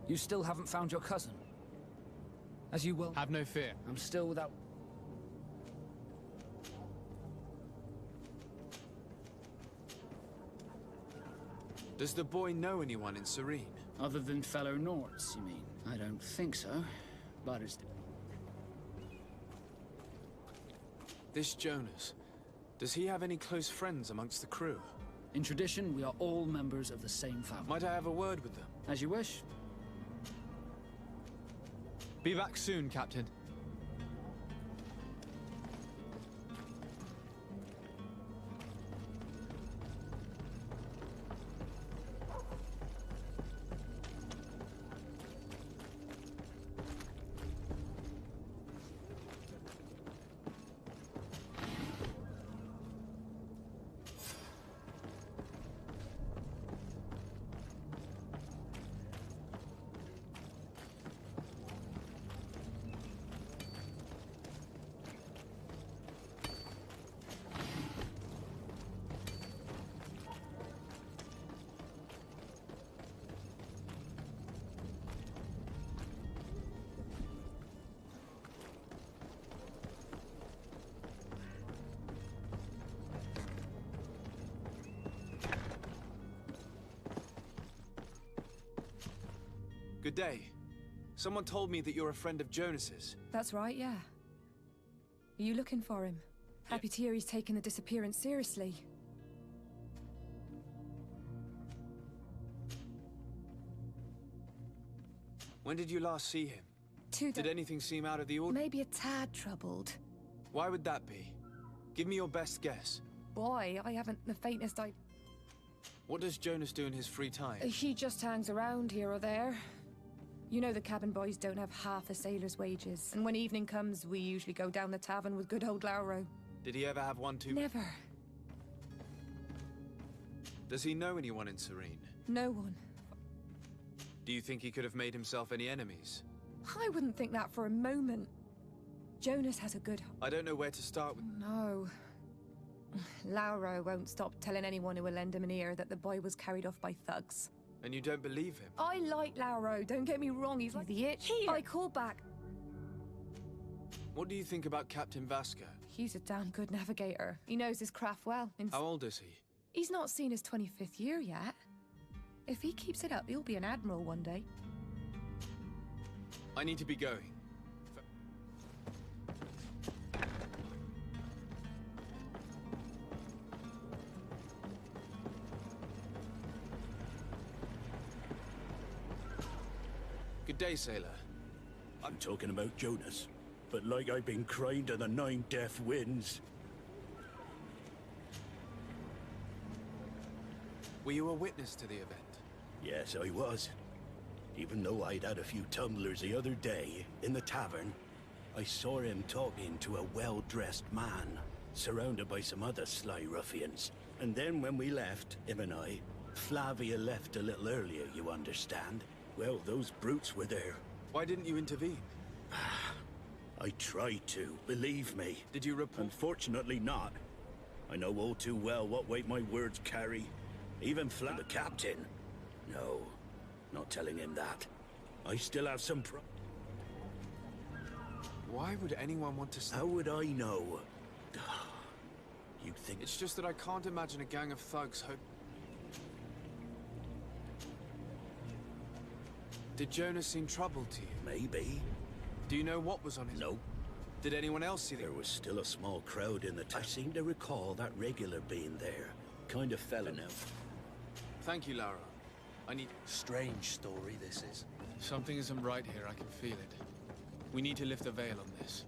you still haven't found your cousin. As you will. Have no fear. I'm still without... Does the boy know anyone in Serene? Other than fellow Nords, you mean? I don't think so, but it's... This Jonas, does he have any close friends amongst the crew? In tradition, we are all members of the same family. Might I have a word with them? As you wish. Be back soon, Captain. Good day. Someone told me that you're a friend of Jonas's. That's right, yeah. Are you looking for him? Happy to hear he's taken the disappearance seriously. When did you last see him? Did anything seem out of the ordinary? Maybe a tad troubled. Why would that be? Give me your best guess. Boy, I haven't the faintest idea. What does Jonas do in his free time? He just hangs around here or there. You know the cabin boys don't have half a sailor's wages. And when evening comes, we usually go down the tavern with good old Lauro. Did he ever have one too? Never. Does he know anyone in Serene? No one. Do you think he could have made himself any enemies? I wouldn't think that for a moment. Jonas has a good... I don't know where to start with... No. Lauro won't stop telling anyone who will lend him an ear that the boy was carried off by thugs. And you don't believe him? I like Lauro, don't get me wrong, he's like the itch. I call back. What do you think about Captain Vasco? He's a damn good navigator. He knows his craft well. How old is he? He's not seen his 25th year yet. If he keeps it up, he'll be an admiral one day. I need to be going. Good day, sailor. I'm talking about Jonas, but like I've been crying to the 9 deaf winds. Were you a witness to the event? Yes, I was. Even though I'd had a few tumblers the other day in the tavern, I saw him talking to a well-dressed man, surrounded by some other sly ruffians. And then when we left, him and I, Flavia left a little earlier, you understand? Well, those brutes were there. Why didn't you intervene? I tried to, believe me. Did you report? Unfortunately not. I know all too well what weight my words carry. Even the captain. No, not telling him that. I still have some Why would anyone want to... How would I know? You think... It's just that I can't imagine a gang of thugs hope... Did Jonas seem troubled to you? Maybe. Do you know what was on his... No. Did anyone else see There was still a small crowd in the I seem to recall that regular being there. Kind of fell enough. Thank you, Lara. I need... Strange story, this is. Something isn't right here, I can feel it. We need to lift the veil on this.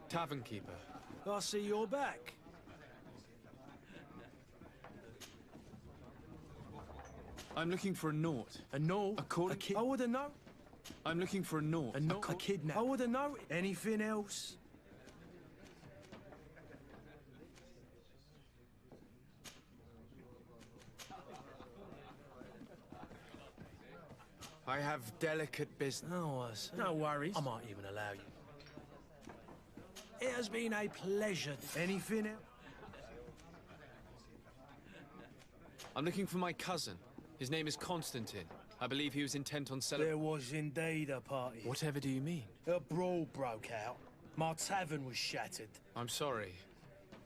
Tavern keeper. I see you're back. I'm looking for a Nort. A Nort? According... I would have known. I'm looking for a North. A kidnap. I would have known. Anything else? I have delicate business. No worries. I might even allow you. It has been a pleasure. Anything else? I'm looking for my cousin. His name is Constantine. I believe he was intent on selling... There was indeed a party. Whatever do you mean? A brawl broke out. My tavern was shattered. I'm sorry.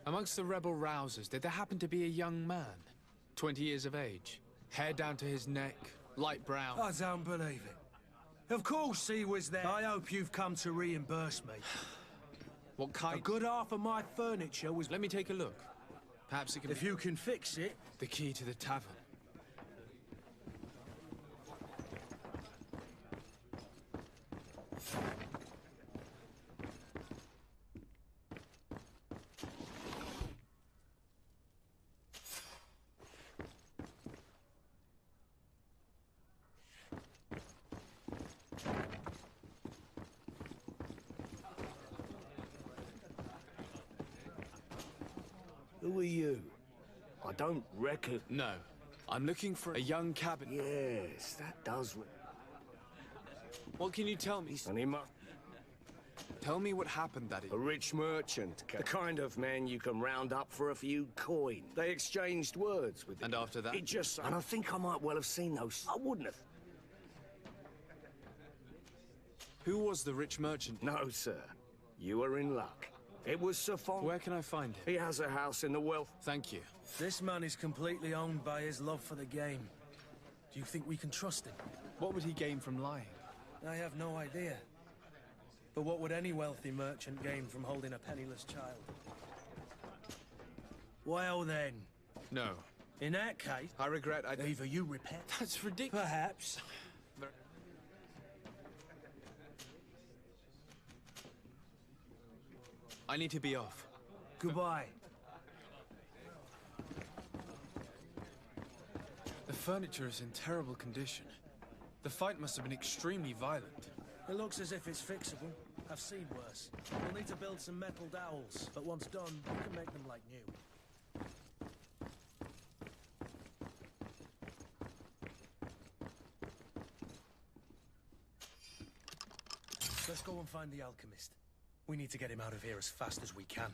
Amongst the rebel rousers, did there happen to be a young man? 20 years of age. Hair down to his neck, light brown. I don't believe it. Of course he was there. I hope you've come to reimburse me. What kind? A good half of my furniture was... Let me take a look. Perhaps it can If you can fix it... The key to the tavern. Who are you? I don't reckon... No. I'm looking for a young cabin... Yes, that does... What can you tell me? And he must... Tell me what happened that... A rich merchant. The kind of man you can round up for a few coin. They exchanged words with him. And after that? It just... And I think I might well have seen those... I wouldn't have... Who was the rich merchant? No, sir. You are in luck. It was Sir Fong. Where can I find him? He has a house in the wealth. Thank you. This man is completely owned by his love for the game. Do you think we can trust him? What would he gain from lying? I have no idea. But what would any wealthy merchant gain from holding a penniless child? Well then. No. In that case... I regret I... Either you repent... That's ridiculous. Perhaps. I need to be off. Goodbye. The furniture is in terrible condition. The fight must have been extremely violent. It looks as if it's fixable. I've seen worse. We'll need to build some metal dowels, but once done, we can make them like new. Let's go and find the alchemist. We need to get him out of here as fast as we can.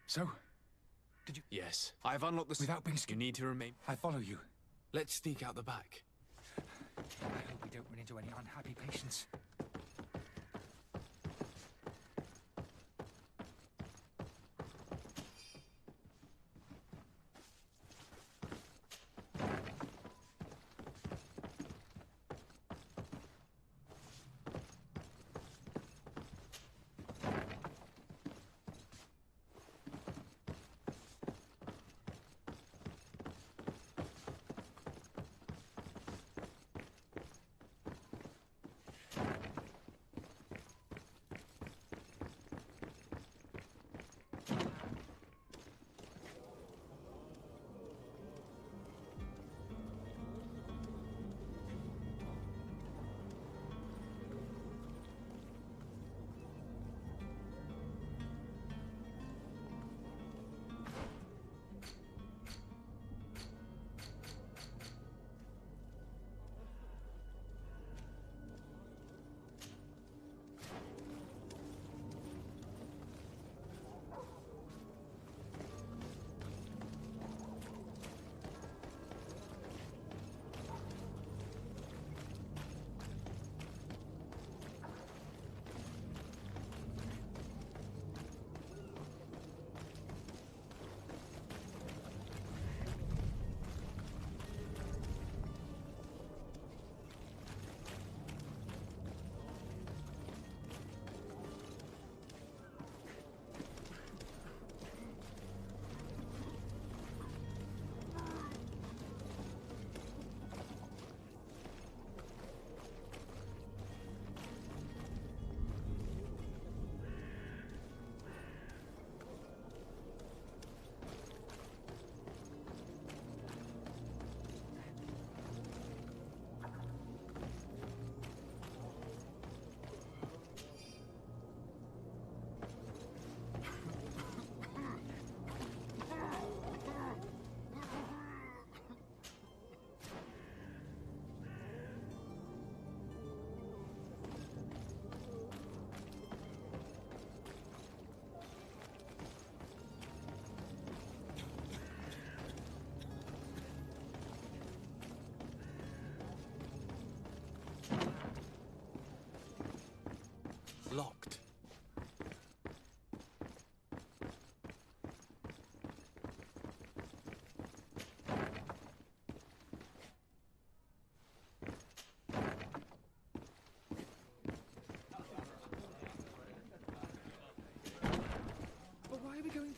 So? Did you... Yes. I've unlocked the... Without being You need to remain... I follow you. Let's sneak out the back. I hope we don't run into any unhappy patients.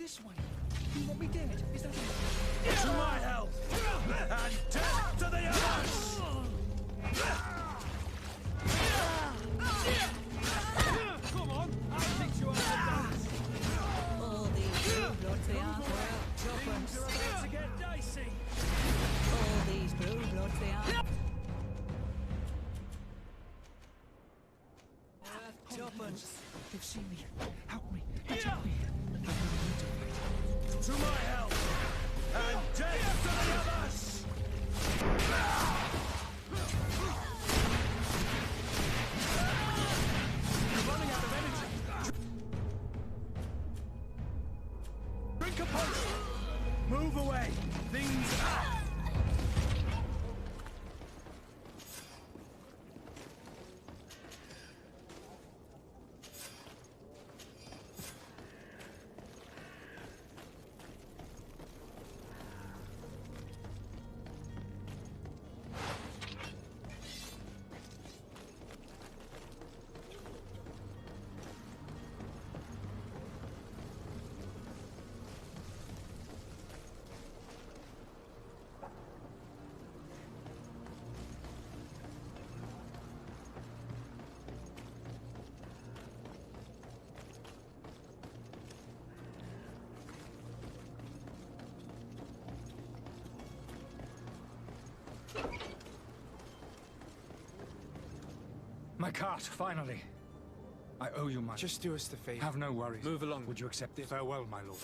this way. You want me dead? Is that it? To my health! And death to the others! Come on, I'll teach you how to dance. All these blue bloods, they aren't well. Things are about to get dicey. All these blue bloods, they aren't. Tuppence. They've seen me. Help me. Help me. To my help! And death to the others! You're running out of energy. Drink a potion. Move away. Things are... My cart, finally. I owe you money. Just do us the favor. Have no worries. Move along. Would you accept it? Farewell, my lord.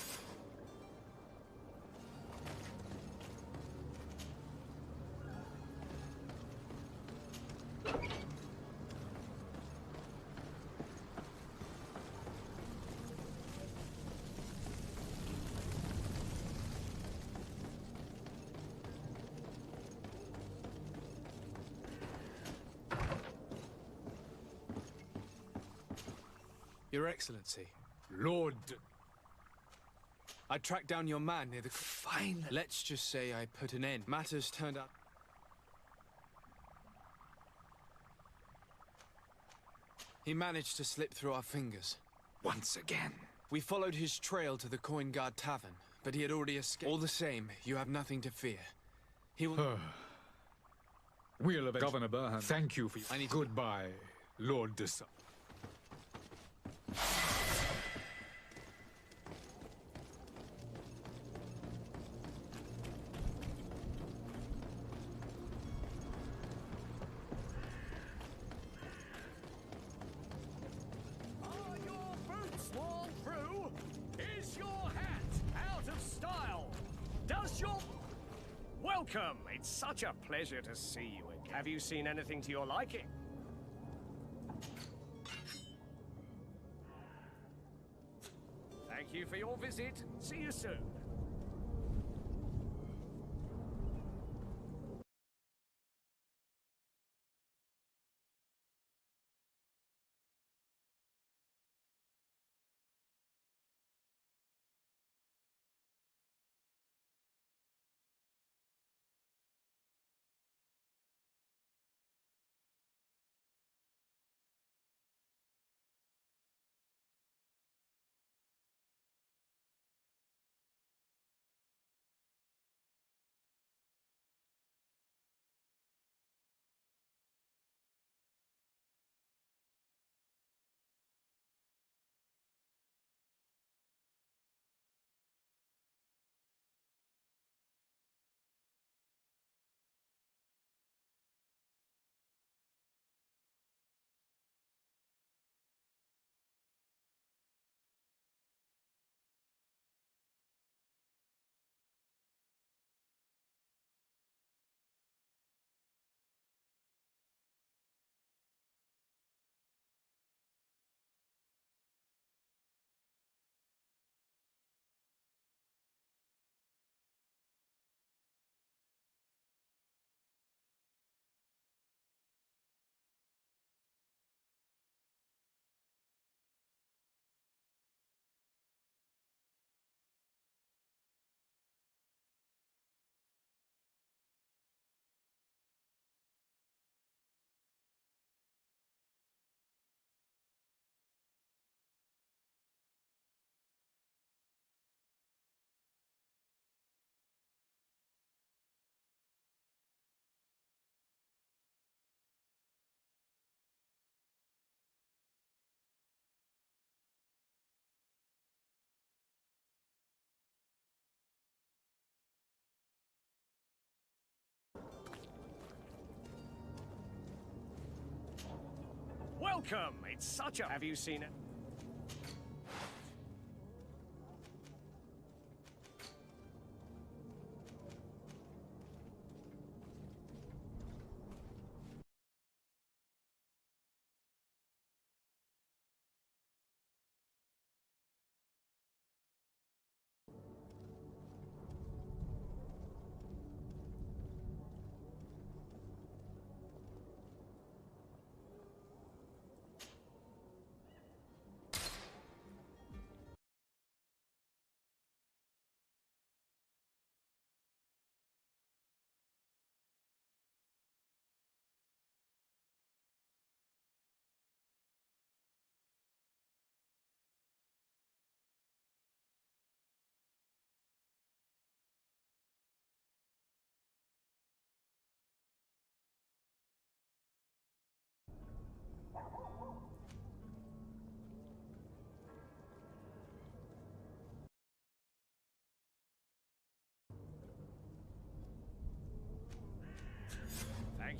Your Excellency. Lord... I tracked down your man near the... Fine. Let's just say I put an end. Matters turned out... He managed to slip through our fingers. Once again. We followed his trail to the Coin Guard Tavern, but he had already escaped. All the same, you have nothing to fear. He will... We'll avenge... Governor Burhan, thank you for your... Goodbye, Lord de... Are your boots worn through? Is your hat out of style? Does your... Welcome! It's such a pleasure to see you again. Have you seen anything to your liking? Thank you for your visit. See you soon. Welcome! It's such a... Have you seen it?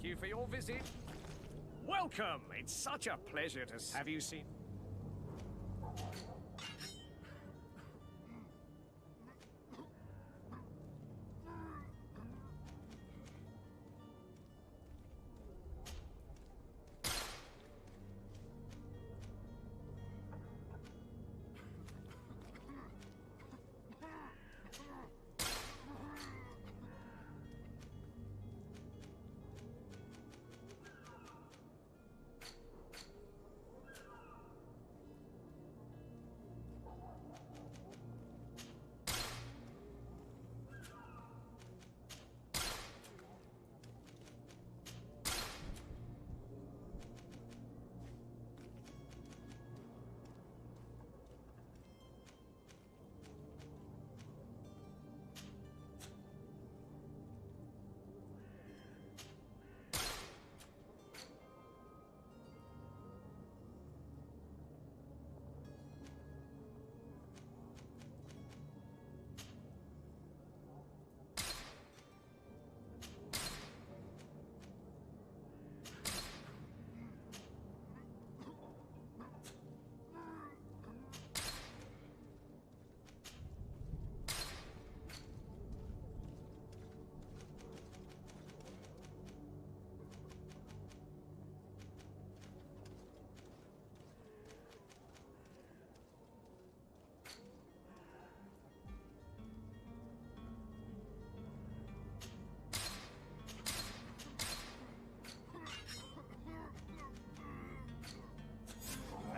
Thank you for your visit. Welcome! It's such a pleasure to... Have you seen...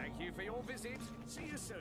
Thank you for your visit. See you soon.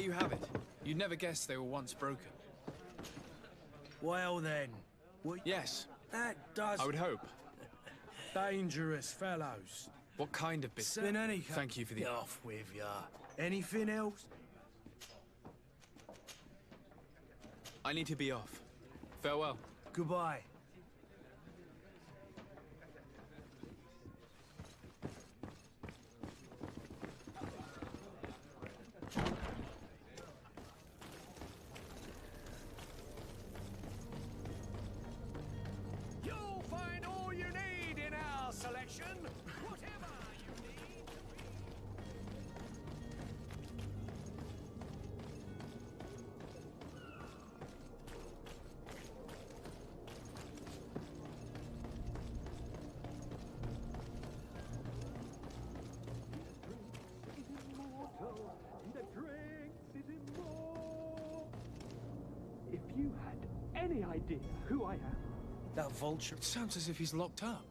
you have it. You'd never guess they were once broken. Well then. Yes. That does... I would hope. Dangerous fellows. What kind of business? Been any... Thank you for the... Get off with ya. Anything else? I need to be off. Farewell. Goodbye. You'll find all you need in our selection. Whatever you need. If you had any idea who I am. That vulture... It sounds as if he's locked up.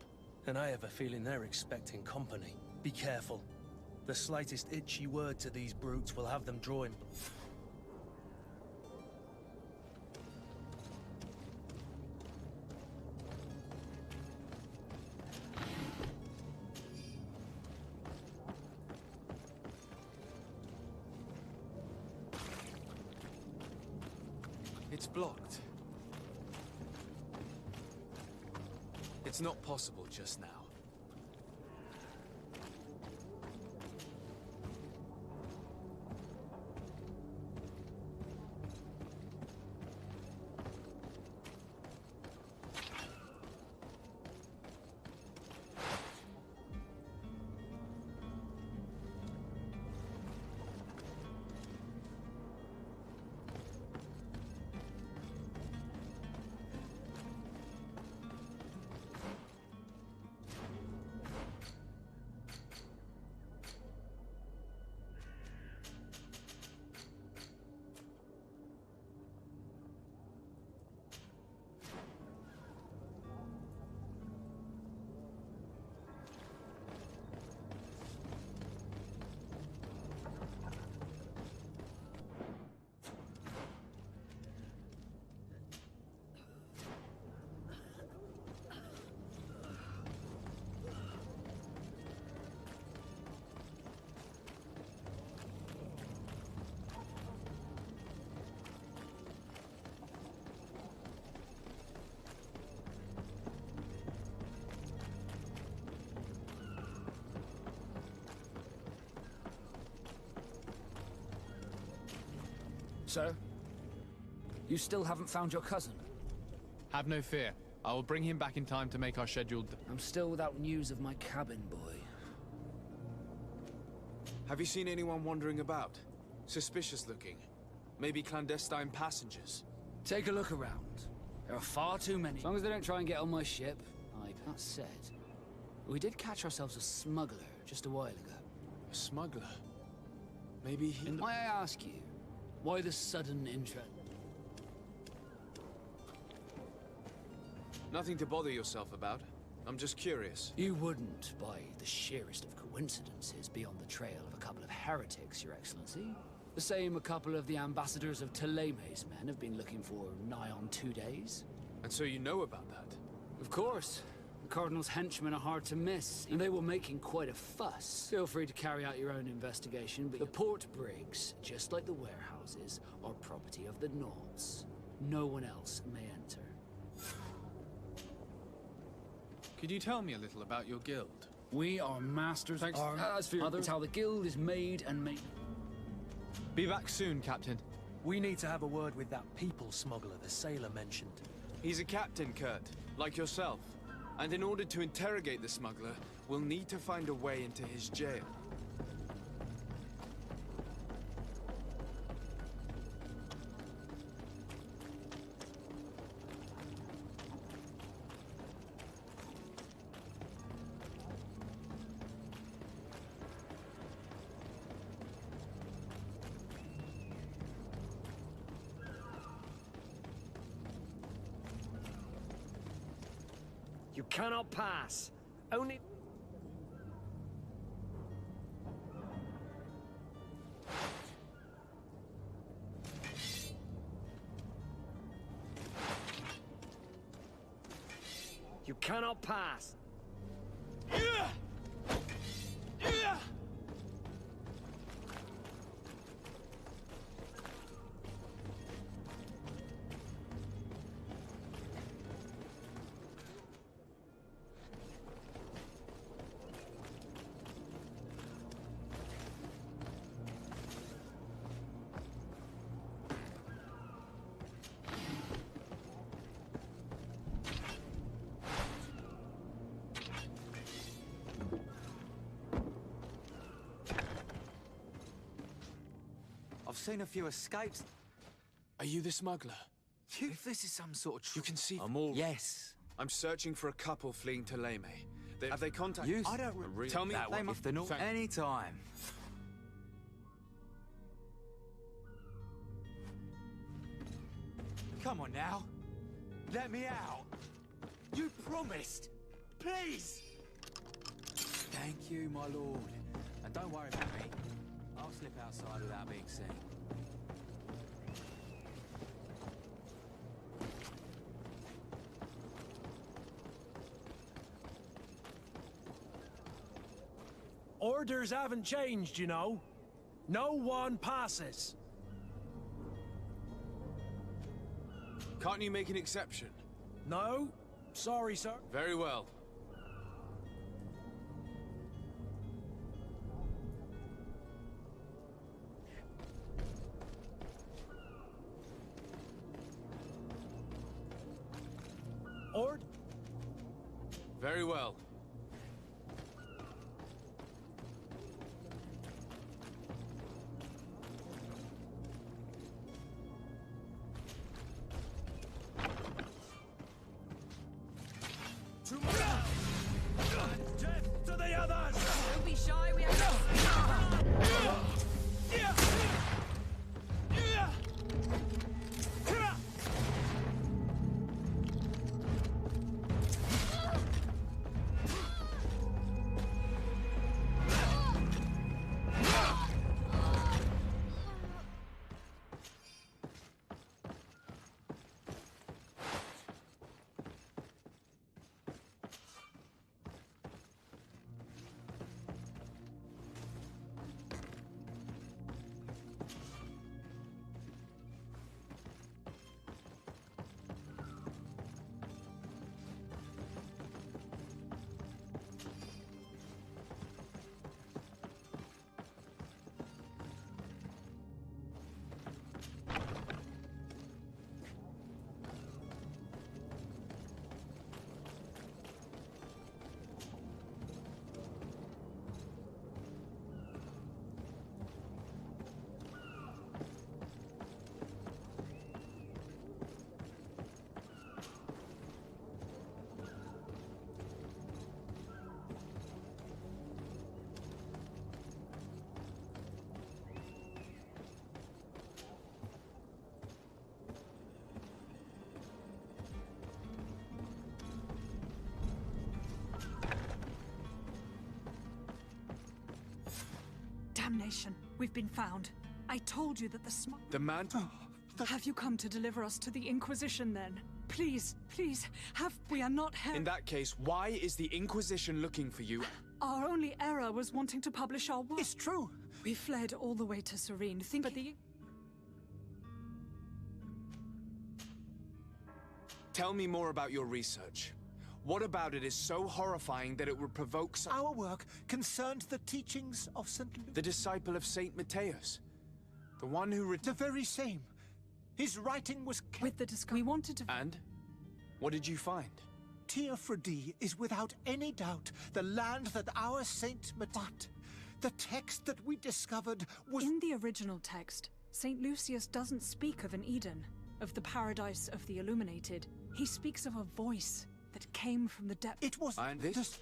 And I have a feeling they're expecting company. Be careful. The slightest itchy word to these brutes will have them drawing... It's blocked. It's not possible just now. Sir? You still haven't found your cousin? Have no fear. I will bring him back in time to make our scheduled... I'm still without news of my cabin boy. Have you seen anyone wandering about? Suspicious looking. Maybe clandestine passengers. Take a look around. There are far too many. As long as they don't try and get on my ship. That said, we did catch ourselves a smuggler just a while ago. A smuggler? Maybe he... May I ask you, why the sudden interest? Nothing to bother yourself about. I'm just curious. You wouldn't, by the sheerest of coincidences, be on the trail of a couple of heretics, Your Excellency. The same a couple of the ambassadors of Teleme's men have been looking for nigh on 2 days. And so you know about that? Of course. The Cardinal's henchmen are hard to miss, and they were making quite a fuss. Feel free to carry out your own investigation, but the port brigs, just like the warehouses, are property of the Nauts. No one else may enter. Could you tell me a little about your guild? We are masters of arms. As for others, how the guild is made and made. Be back soon, Captain. We need to have a word with that people smuggler the sailor mentioned. He's a captain, Kurt, like yourself. And in order to interrogate the smuggler, we'll need to find a way into his jail. You cannot pass. Only... cannot pass. I've seen a few escapes. Are you the smuggler? If this is some sort of You can see... I'm all... Yes. I'm searching for a couple fleeing to Leme. Have they contacted... You... I don't... Tell me... That one, if they're not... Any time. Come on now. Let me out. You promised. Please. Thank you, my lord. And don't worry about me. I'll slip outside without being seen. Orders haven't changed, you know. No one passes. Can't you make an exception? No. Sorry, sir. Very well. Very well. Death to the others! Don't be shy, we have Damnation. We've been found. I told you that The man... Have you come to deliver us to the Inquisition, then? Please, please, we are not In that case, why is the Inquisition looking for you? Our only error was wanting to publish our work. It's true. We fled all the way to Serene, thinking... Tell me more about your research. What about it is so horrifying that it would provoke Our work concerned the teachings of St. Luke. The disciple of Saint Matthias. The one who... The very same. His writing was kept... With the discovery, we wanted to... And? What did you find? Teofredi is without any doubt the land that our Saint But the text that we discovered was... In the original text, St. Lucius doesn't speak of an Eden, of the paradise of the illuminated. He speaks of a voice that came from the depth. It was... And this?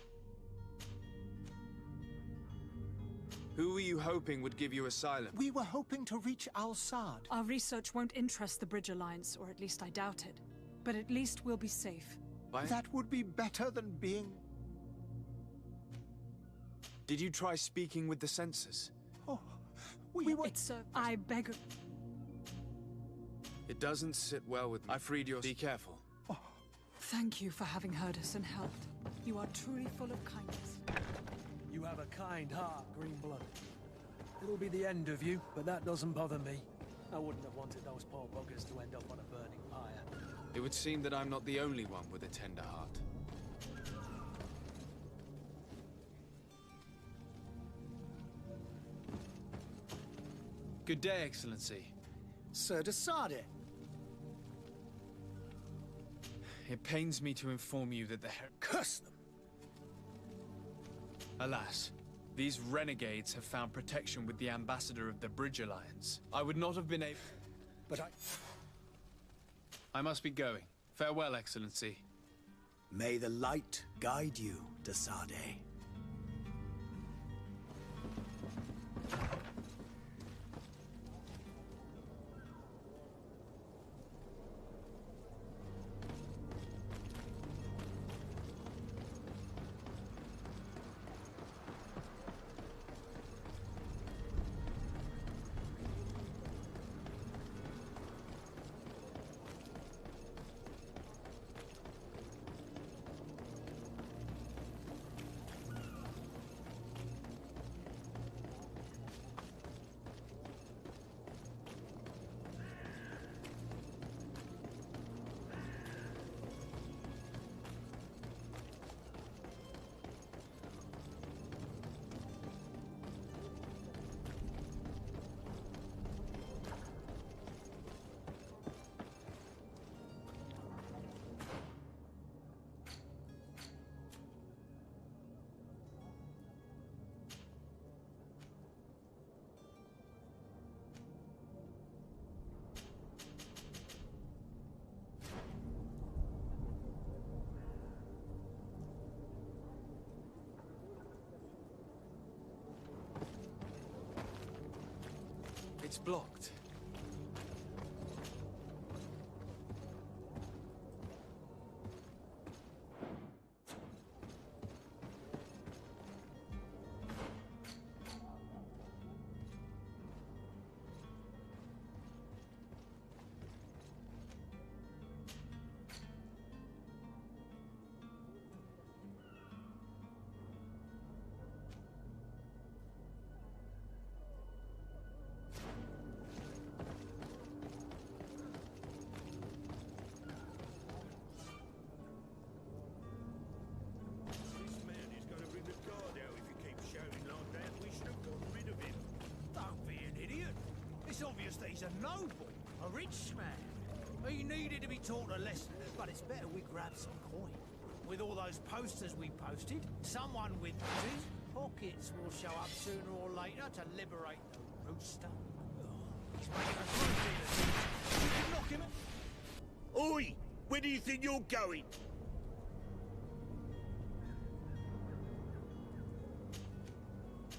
Who were you hoping would give you asylum? We were hoping to reach Al-Sad. Our research won't interest the Bridge Alliance, or at least I doubt it. But at least we'll be safe. That would be better than being... Did you try speaking with the censors? Oh, we were... It's I beg... It doesn't sit well with me. I freed your... Be careful. Thank you for having heard us and helped. You are truly full of kindness. You have a kind heart, Greenblood. It'll be the end of you, but that doesn't bother me. I wouldn't have wanted those poor buggers to end up on a burning pyre. It would seem that I'm not the only one with a tender heart. Good day, Excellency. Sir de Sardet. It pains me to inform you that the Curse them! Alas, these renegades have found protection with the ambassador of the Bridge Alliance. I would not have been able... But I must be going. Farewell, Excellency. May the light guide you, de Sardet. It's blocked. It's obvious that he's a noble, a rich man. He needed to be taught a lesson, but it's better we grab some coin. With all those posters we posted, someone with deep pockets will show up sooner or later to liberate the rooster. He's making us run dealers. You can knock him at... Oi! Where do you think you're going?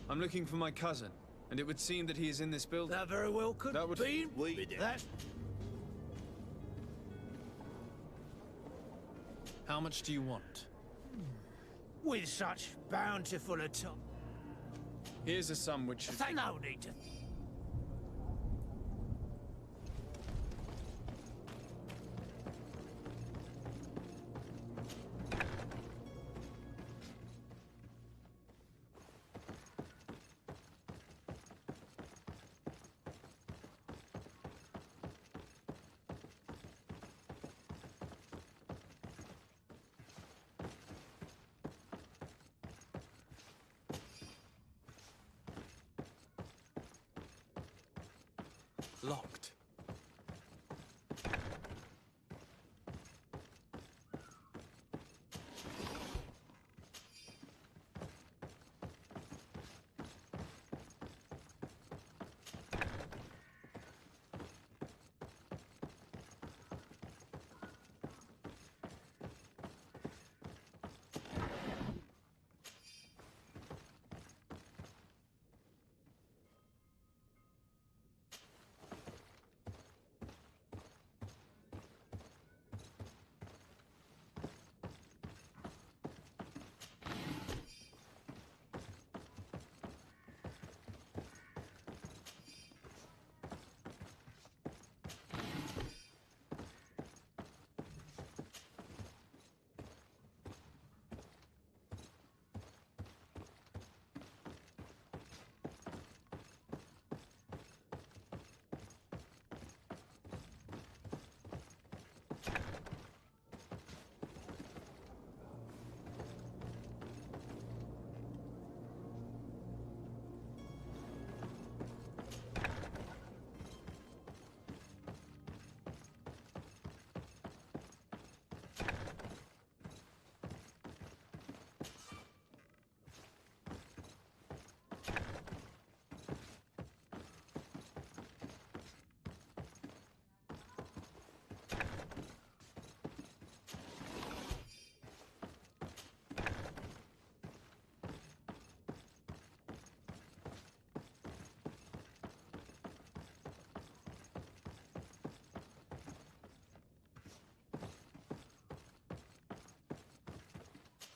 I'm looking for my cousin, and it would seem that he is in this building. That very well could be. That... How much do you want? With such bountiful a top. Here's a sum which should... No need to... Locked.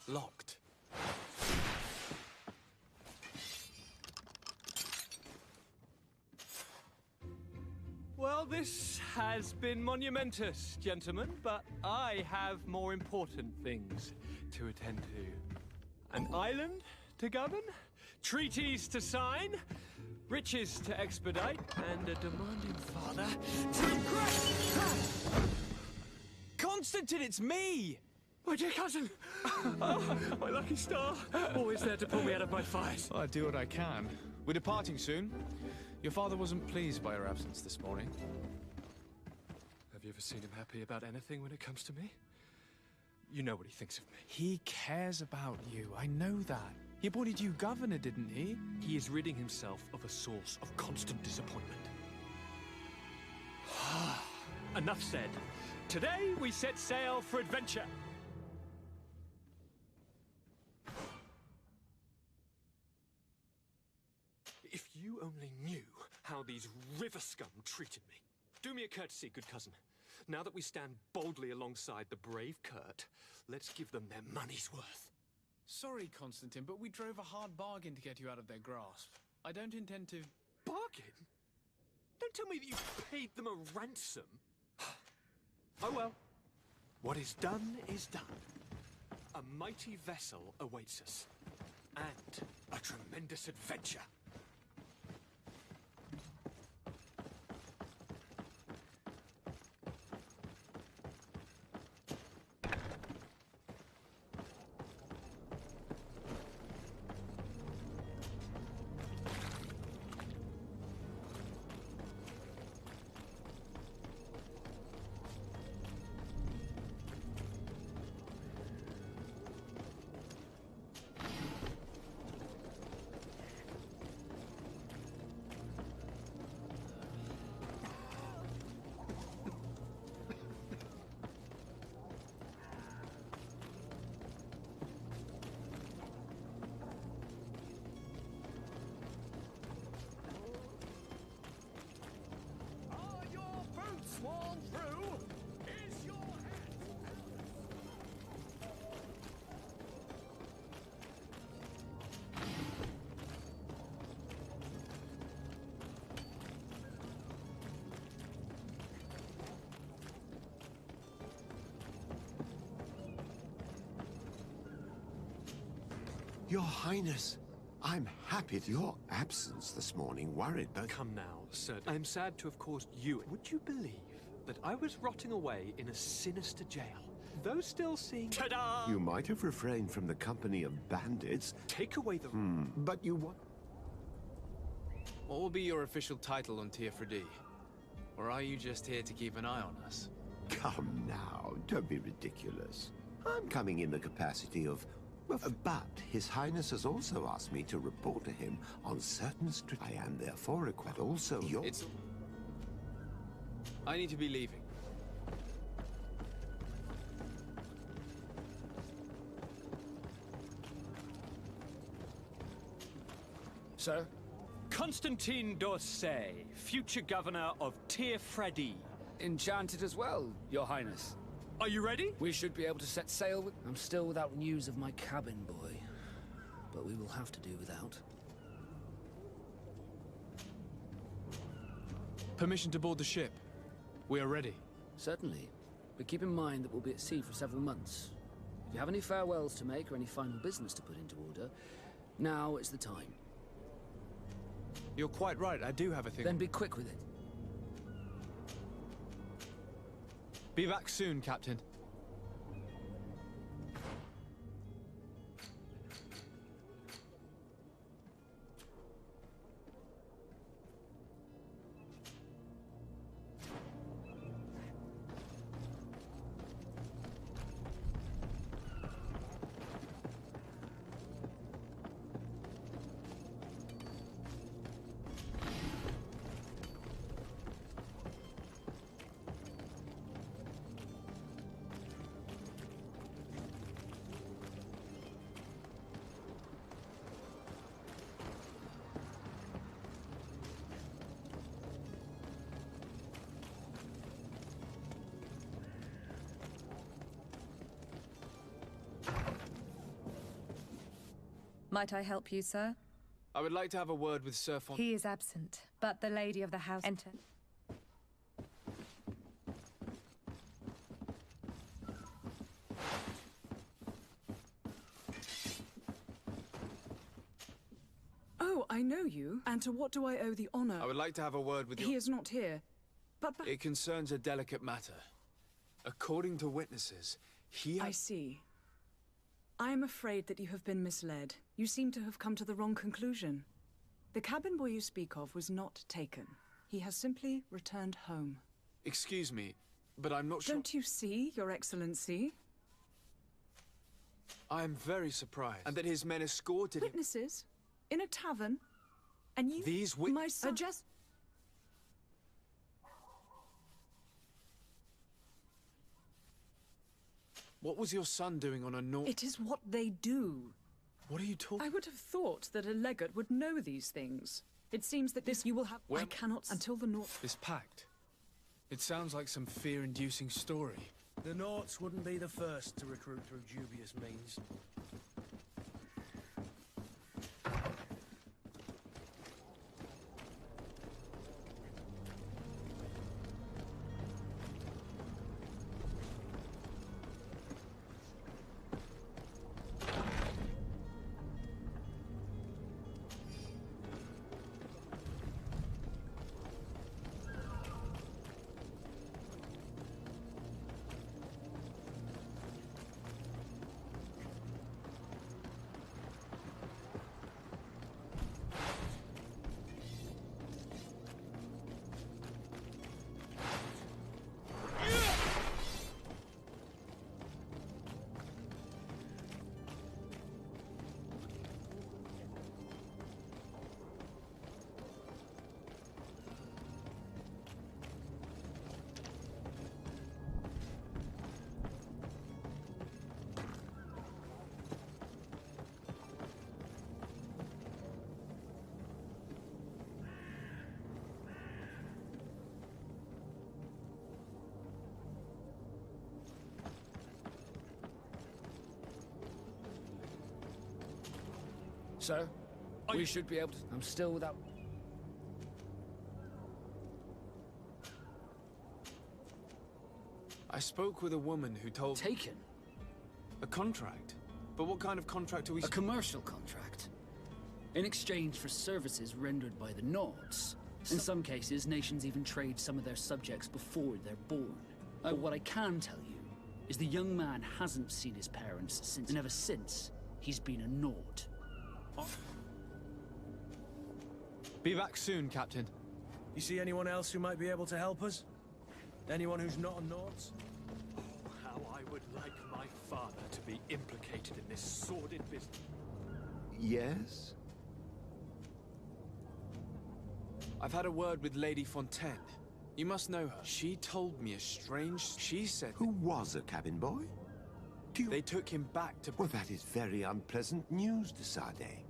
Locked. Well, this has been monumentous, gentlemen, but I have more important things to attend to. An island to govern, treaties to sign, riches to expedite, and a demanding father to impress. Constantine, it's me! My dear cousin! Oh, my lucky star! Always there to pull me out of my fight. Well, I do what I can. We're departing soon. Your father wasn't pleased by your absence this morning. Have you ever seen him happy about anything when it comes to me? You know what he thinks of me. He cares about you, I know that. He appointed you governor, didn't he? He is ridding himself of a source of constant disappointment. Enough said. Today we set sail for adventure. If you only knew how these river scum treated me. Do me a courtesy, good cousin. Now that we stand boldly alongside the brave Kurt, let's give them their money's worth. Sorry, Constantine, but we drove a hard bargain to get you out of their grasp. I don't intend to... Bargain? Don't tell me that you paid them a ransom. Oh well. What is done is done. A mighty vessel awaits us. And a tremendous adventure. Swan through is your hat. Your Highness, I'm happy to your absence this morning worried both... Come now, sir. I'm sad to have caused you... Would you believe that I was rotting away in a sinister jail? Those still seeing... Ta-da! You might have refrained from the company of bandits. Take away the... But you what? What will be your official title on Teofredi? Or are you just here to keep an eye on us? Come now, don't be ridiculous. I'm coming in the capacity of... But His Highness has also asked me to report to him on certain I am therefore required also your... I need to be leaving. Sir? Constantine d'Orsay, future governor of Teofredi. Enchanted as well, Your Highness. Are you ready? We should be able to set sail with... I'm still without news of my cabin boy, but we will have to do without. Permission to board the ship. We are ready. Certainly, but keep in mind that we'll be at sea for several months. If you have any farewells to make or any final business to put into order, now is the time. You're quite right, I do have a thing. Then be quick with it. Be back soon, Captain. Might I help you, sir? I would like to have a word with Sir Font. He is absent, but the lady of the house enter. Oh, I know you. And to what do I owe the honor? I would like to have a word with you. He is not here. But It concerns a delicate matter. According to witnesses, I see. I am afraid that you have been misled. You seem to have come to the wrong conclusion. The cabin boy you speak of was not taken. He has simply returned home. Excuse me, but I'm not sure. Don't you see, Your Excellency? I am very surprised. And that his men escorted him. Witnesses? In a tavern? And you... These my son... just... What was your son doing on a Nord? It is what they do. What are you talking? I would have thought that a legate would know these things. It seems that this you will have... I cannot until the North... This pact. It sounds like some fear-inducing story. The Norts wouldn't be the first to recruit through dubious means. Sir, we should be able to... I'm still without... I spoke with a woman who told... Taken? A contract? But what kind of contract are we... A commercial contract. In exchange for services rendered by the Nords. In some cases, nations even trade some of their subjects before they're born. But what I can tell you is the young man hasn't seen his parents since... And ever since, he's been a Nord. Be back soon, Captain. You see anyone else who might be able to help us? Anyone who's not a Nords? Oh, how I would like my father to be implicated in this sordid business. Yes? I've had a word with Lady Fontaine. You must know her. She told me a strange... She said... Who was a cabin boy? They took him back to... Well, that is very unpleasant news, de Sade.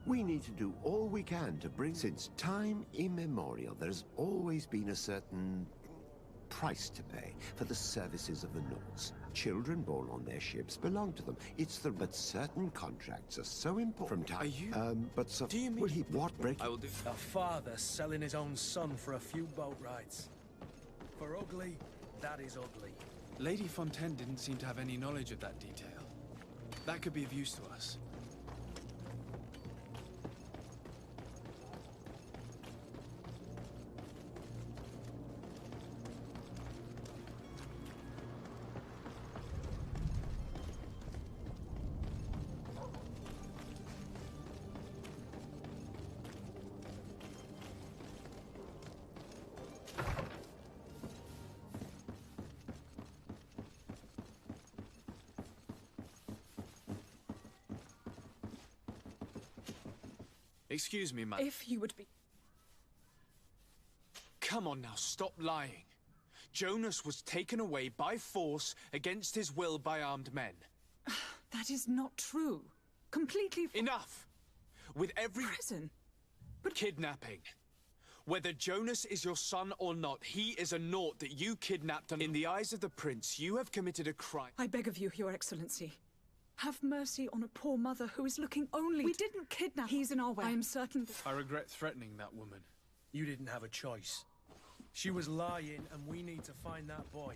We need to do all we can to bring... Since time immemorial, there's always been a certain price to pay for the services of the Nords. Children born on their ships belong to them. But certain contracts are so important. From time... Are you... but so... Do you mean... Will he... What break... I will do... A father selling his own son for a few boat rides. For ugly, that is ugly. Lady Fontaine didn't seem to have any knowledge of that detail. That could be of use to us. Excuse me, madam. If you would be... Come on now, stop lying. Jonas was taken away by force against his will by armed men. That is not true. Completely... Enough! With every... Prison? But... Kidnapping. Whether Jonas is your son or not, he is a Nort that you kidnapped, and in the eyes of the prince, you have committed a crime. I beg of you, Your Excellency. Have mercy on a poor mother who is looking only... We didn't kidnap... He's in our way. I am certain that... I regret threatening that woman. You didn't have a choice. She was lying, and we need to find that boy.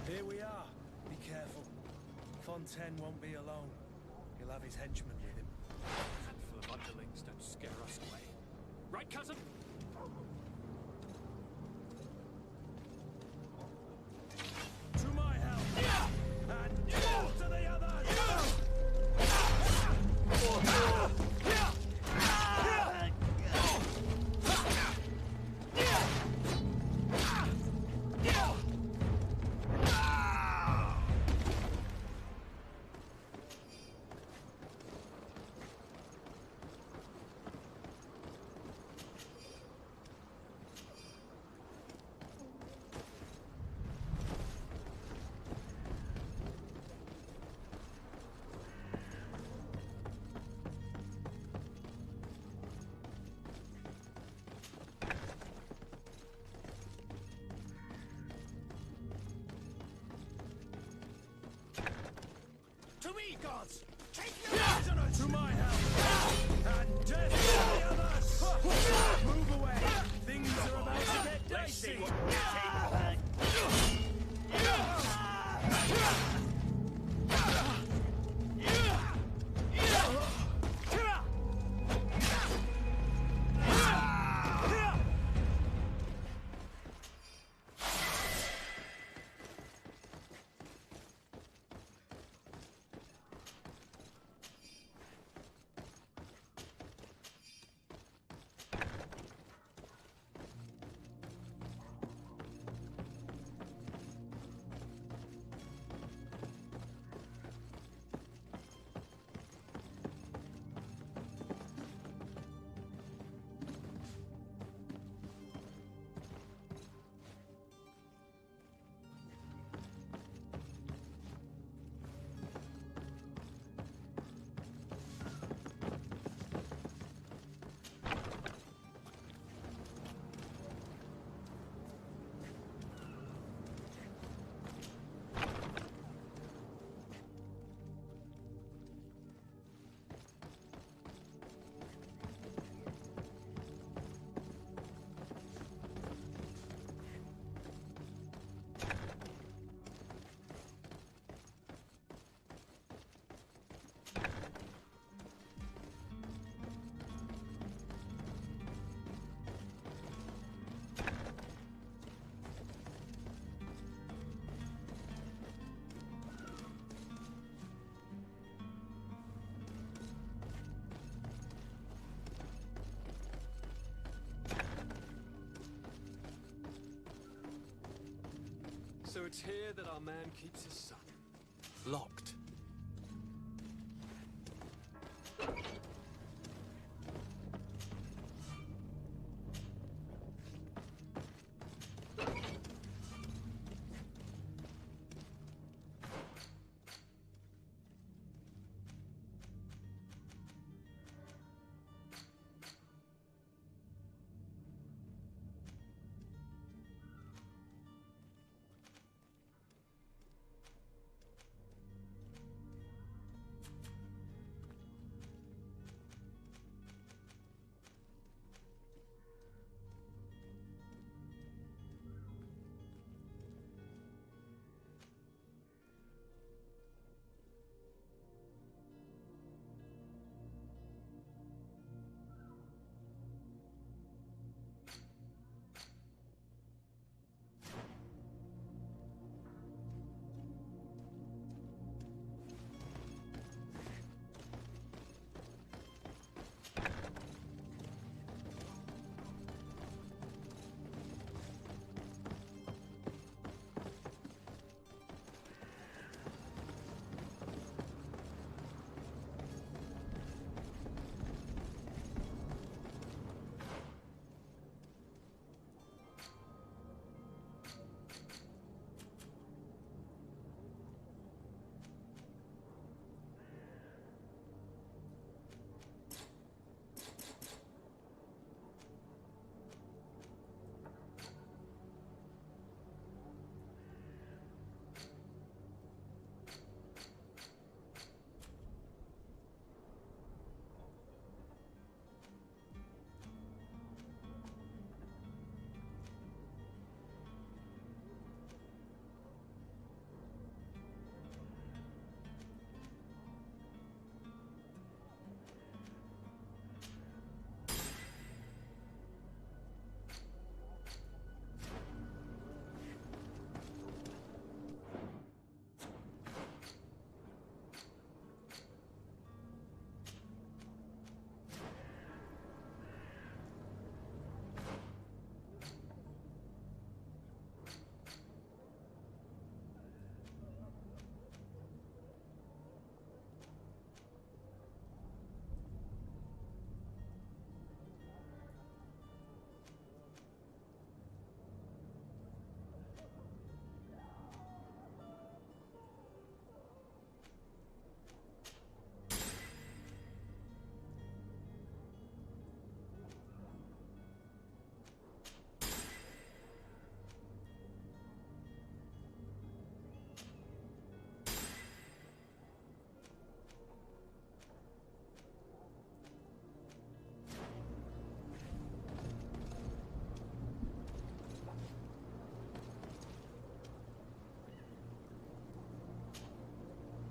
Here we are. Be careful. Fontaine won't be alone. He'll have his henchmen with him. A handful of underlings don't scare us away. Right, cousin? To my help! And fall to the others! To me, gods! Take your prisoners! To my help! And death to the others! Move away! Things are about to get dicey! So it's here that our man keeps his son. Locked.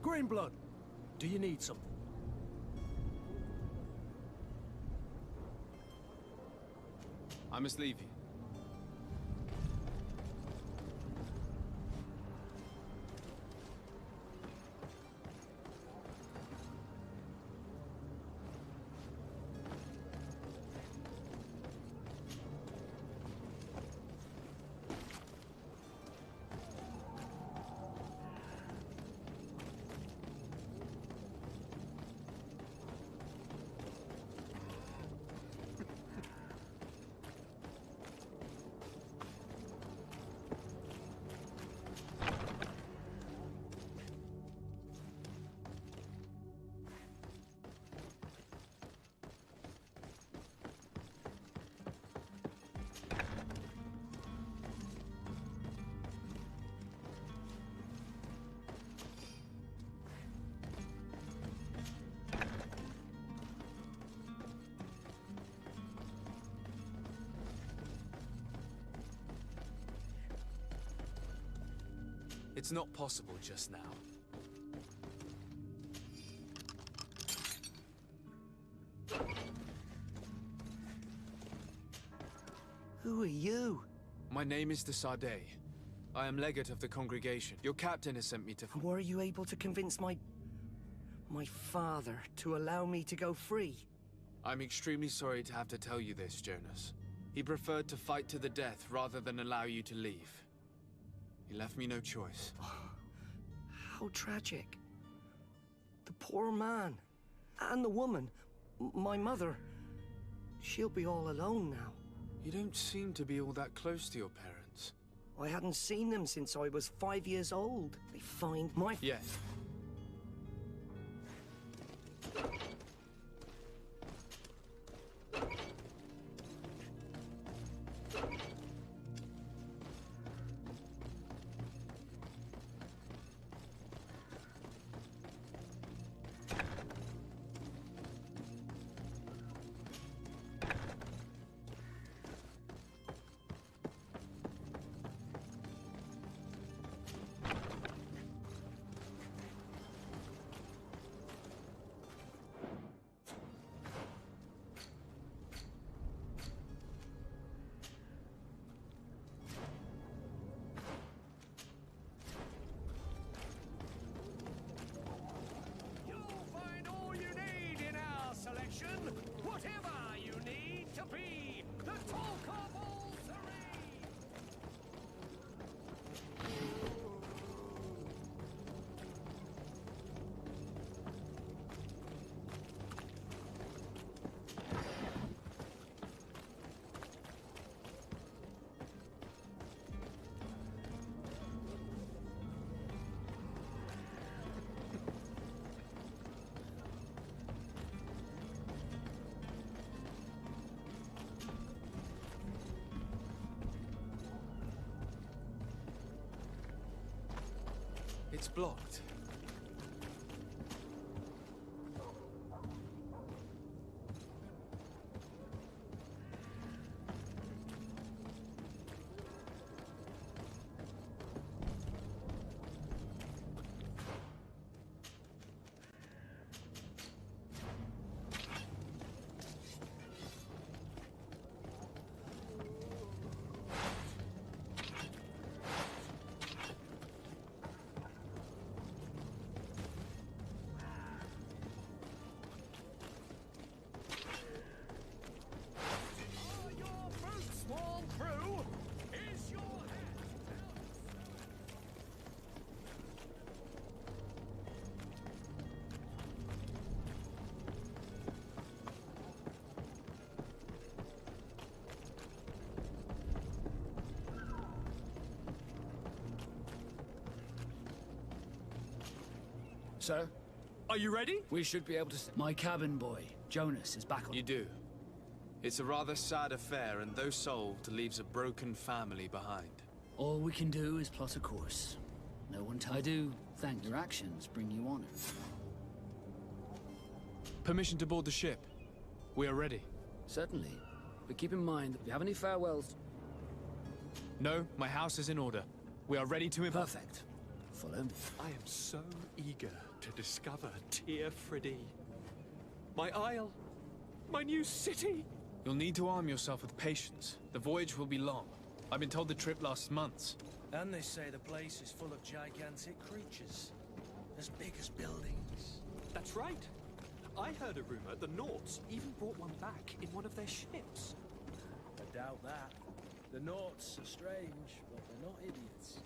Greenblood, do you need something? I must leave you. It's not possible just now. Who are you? My name is the Sade. I am legate of the congregation. Your captain has sent me to... Were you able to convince my father to allow me to go free? I'm extremely sorry to have to tell you this, Jonas. He preferred to fight to the death rather than allow you to leave. He left me no choice. How tragic. The poor man. And the woman. My mother. She'll be all alone now. You don't seem to be all that close to your parents. I hadn't seen them since I was 5 years old. They find my... Yes. Whatever you need to be, the talk of all serene. It's blocked. Sir, are you ready? We should be able to... My cabin boy, Jonas, is back on... You do. It's a rather sad affair, and though solved, leaves a broken family behind. All we can do is plot a course. No one I do thank your actions bring you honor. Permission to board the ship. We are ready. Certainly. But keep in mind that if you have any farewells... No, my house is in order. We are ready to... Perfect. Follow me. I am so eager to discover Teer Fridee. My isle, my new city. You'll need to arm yourself with patience. The voyage will be long. I've been told the trip lasts months. And they say the place is full of gigantic creatures. As big as buildings. That's right. I heard a rumor the Nauts even brought one back in one of their ships. I doubt that. The Nauts are strange, but they're not idiots.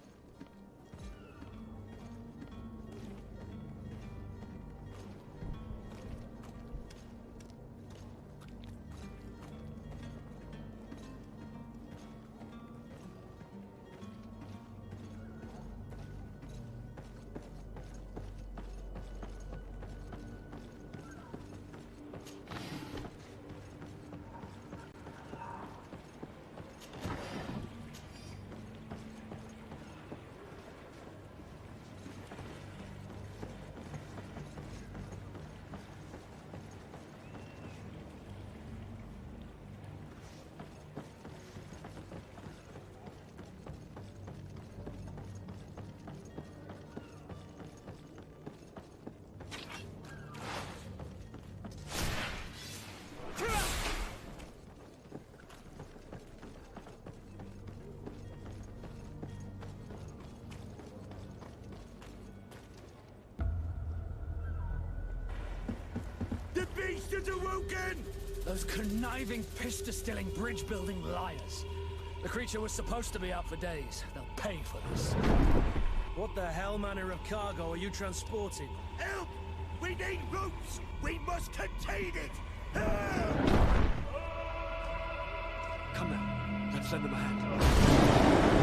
The beast has awoken! Those conniving, piss-distilling, bridge-building liars. The creature was supposed to be out for days. They'll pay for this. What the hell manner of cargo are you transporting? Help! We need ropes! We must contain it! Come now, let's lend them a hand.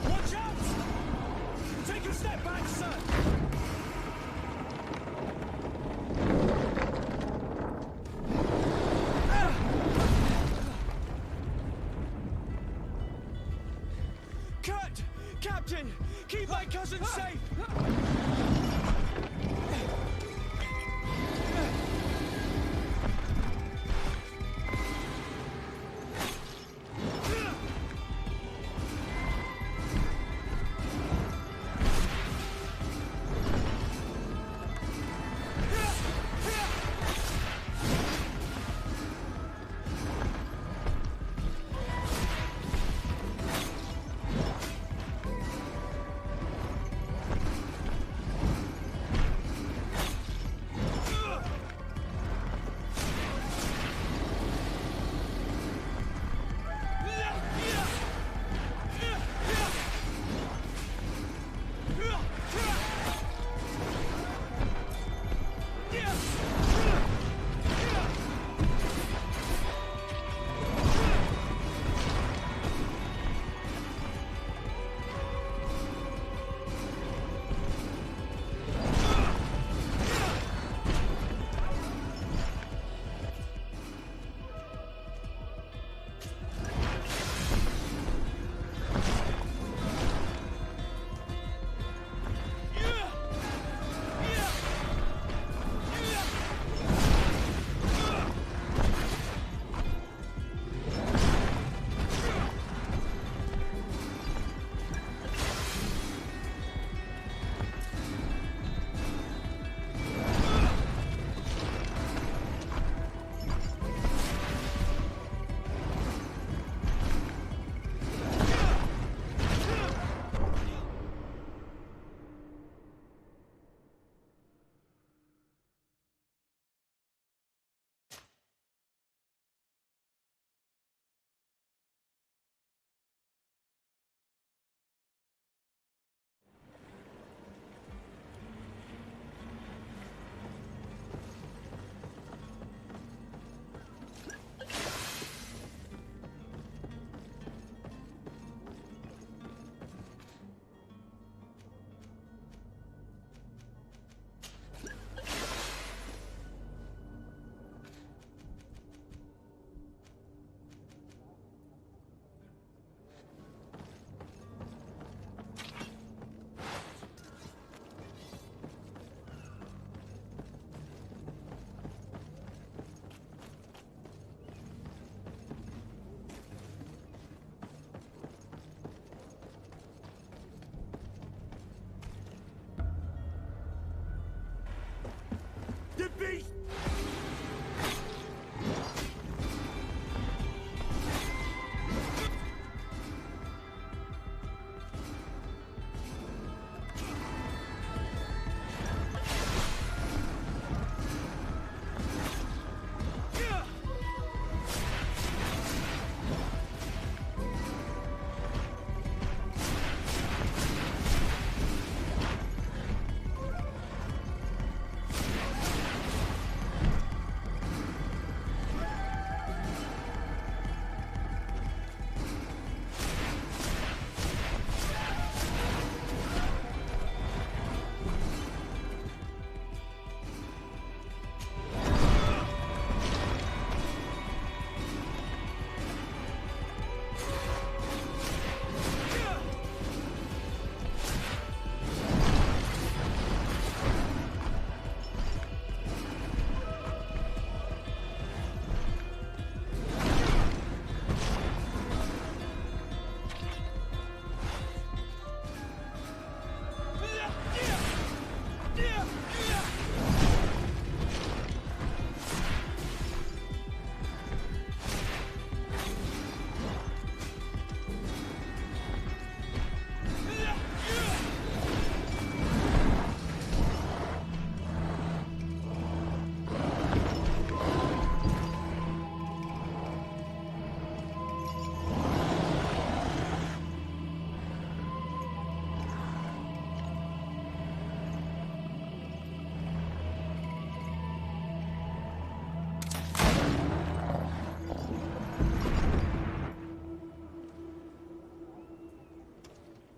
Watch out! Take a step back, sir! Cut! Captain! Keep my cousin safe!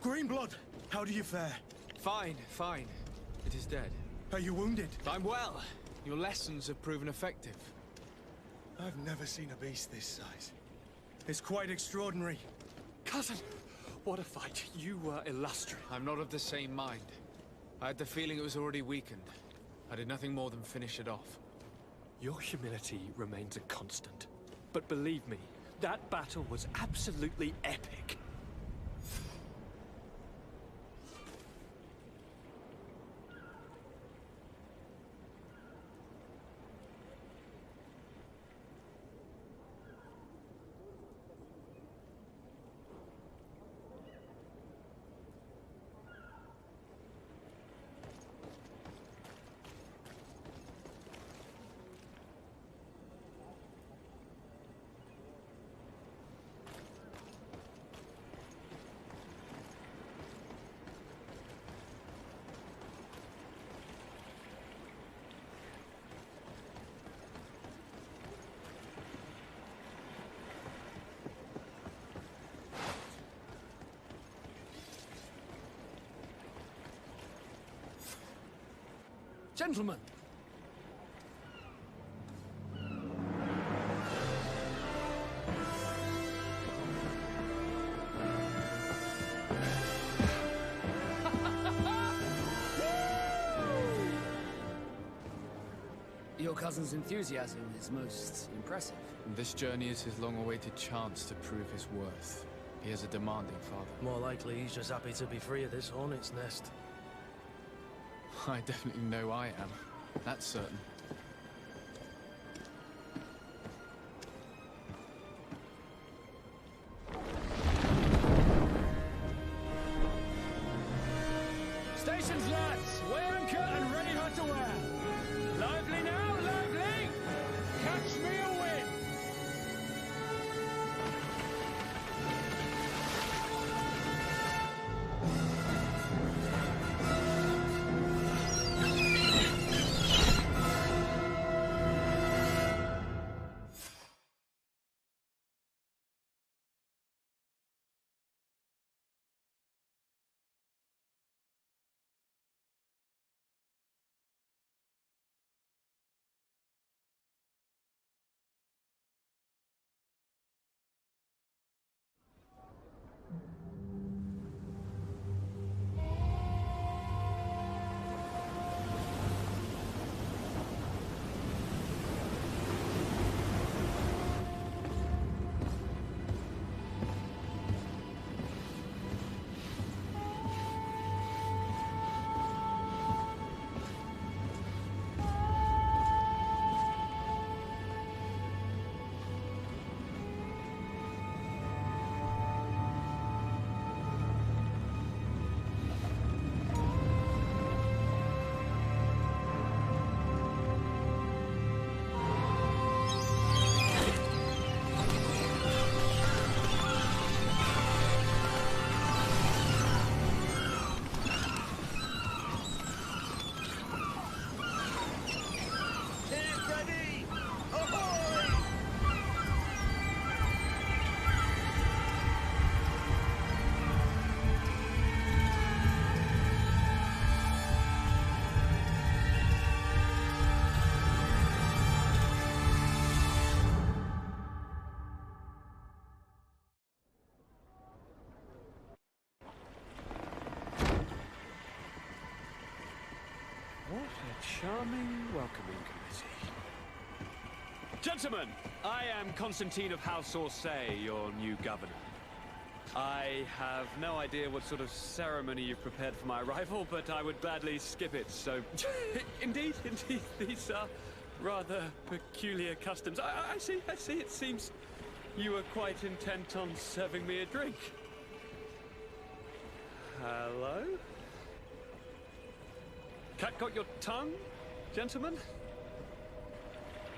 Greenblood, how do you fare? Fine, fine. It is dead. Are you wounded? I'm well. Your lessons have proven effective. I've never seen a beast this size. It's quite extraordinary. Cousin, what a fight. You were illustrious. I'm not of the same mind. I had the feeling it was already weakened. I did nothing more than finish it off. Your humility remains a constant. But believe me, that battle was absolutely epic. Gentlemen! Your cousin's enthusiasm is most impressive. This journey is his long-awaited chance to prove his worth. He has a demanding father. More likely he's just happy to be free of this hornet's nest. I definitely know I am. That's certain. Stations, lads! Weigh anchor and ready her to wear. Lively now, lively! Catch me a wind! What a charming welcoming committee. Gentlemen, I am Constantine of House Orsay, your new governor. I have no idea what sort of ceremony you've prepared for my arrival, but I would gladly skip it, so... Indeed, these are rather peculiar customs. I see, it seems you were quite intent on serving me a drink. Hello? Cat got your tongue, gentlemen?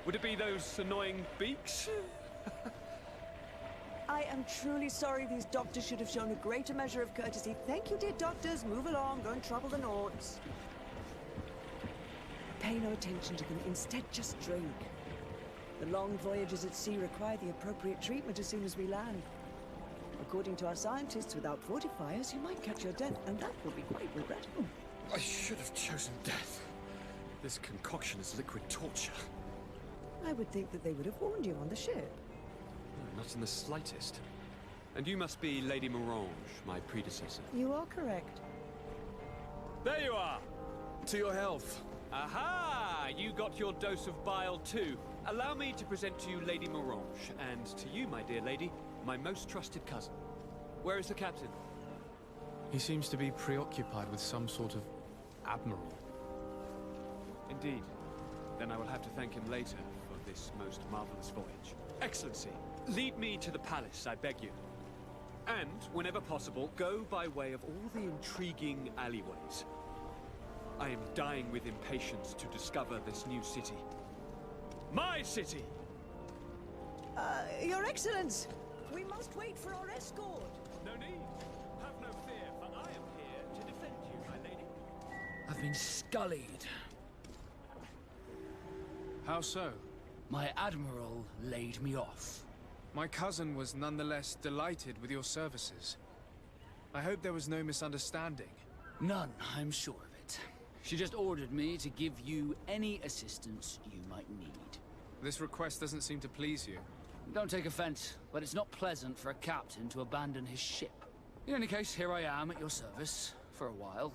Would it be those annoying beaks? I am truly sorry. These doctors should have shown a greater measure of courtesy. Thank you, dear doctors. Move along. Don't trouble the Nords. Pay no attention to them. Instead, just drink. The long voyages at sea require the appropriate treatment as soon as we land. According to our scientists, without fortifiers, you might catch your death, and that would be quite regrettable. I should have chosen death. This concoction is liquid torture. I would think that they would have warned you on the ship. No, not in the slightest. And you must be Lady Morange, my predecessor. You are correct. There you are! To your health. Aha! You got your dose of bile too. Allow me to present to you Lady Morange, and to you, my dear lady, my most trusted cousin. Where is the captain? He seems to be preoccupied with some sort of admiral. Indeed. Then I will have to thank him later for this most marvelous voyage. Excellency, lead me to the palace, I beg you. And, whenever possible, go by way of all the intriguing alleyways. I am dying with impatience to discover this new city. My city! Your Excellence! We must wait for our escort! No need. Have no fear, for I am here to defend you, my lady. I've been scullied. How so? My admiral laid me off. My cousin was nonetheless delighted with your services. I hope there was no misunderstanding. None, I'm sure of it. She just ordered me to give you any assistance you might need. This request doesn't seem to please you. Don't take offense, but it's not pleasant for a captain to abandon his ship. In any case, here I am at your service, for a while.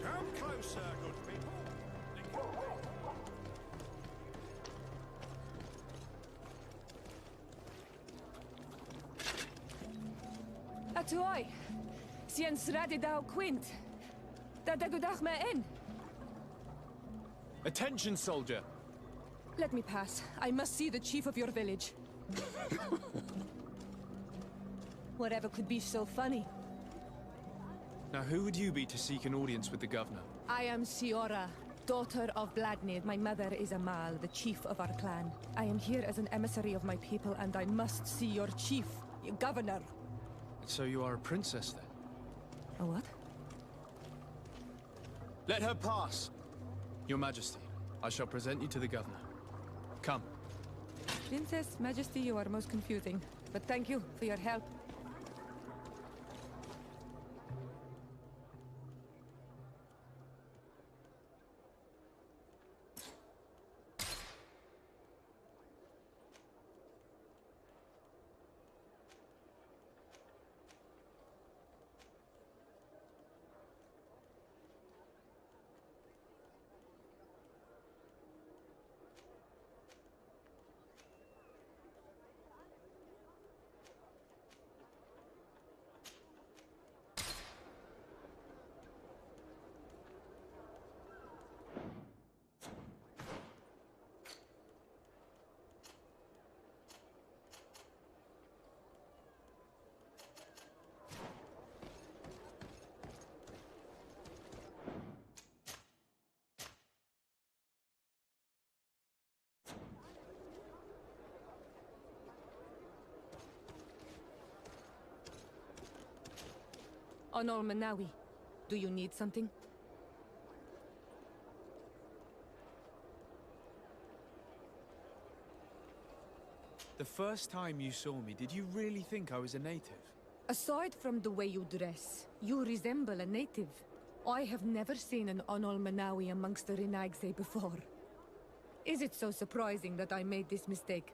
Come closer, good people. Atuai, sien sradi dau quint. Da dagudach me in. Attention, soldier! Let me pass. I must see the chief of your village. Whatever could be so funny? Now, who would you be to seek an audience with the governor? I am Siora, daughter of Vladimir. My mother is Amal, the chief of our clan. I am here as an emissary of my people, and I must see your chief, your governor. So you are a princess, then? A what? Let her pass! Your Majesty, I shall present you to the governor. Come. Princess, Majesty, you are most confusing. But thank you for your help. Onol Manawi, do you need something? The first time you saw me, did you really think I was a native? Aside from the way you dress, you resemble a native. I have never seen an Onol Manawi amongst the Renaigse before. Is it so surprising that I made this mistake?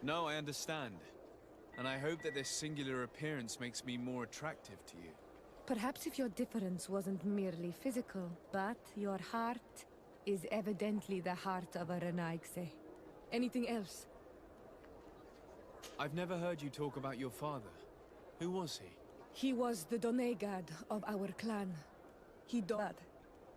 No, I understand. And I hope that this singular appearance makes me more attractive to you. Perhaps if your difference wasn't merely physical, but your heart is evidently the heart of a Renaigse. Anything else? I've never heard you talk about your father. Who was he? He was the Donegad of our clan. He died.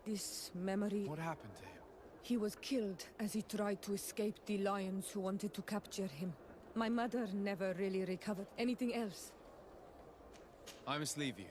This memory... What happened to him? He was killed as he tried to escape the lions who wanted to capture him. My mother never really recovered. Anything else? I must leave you.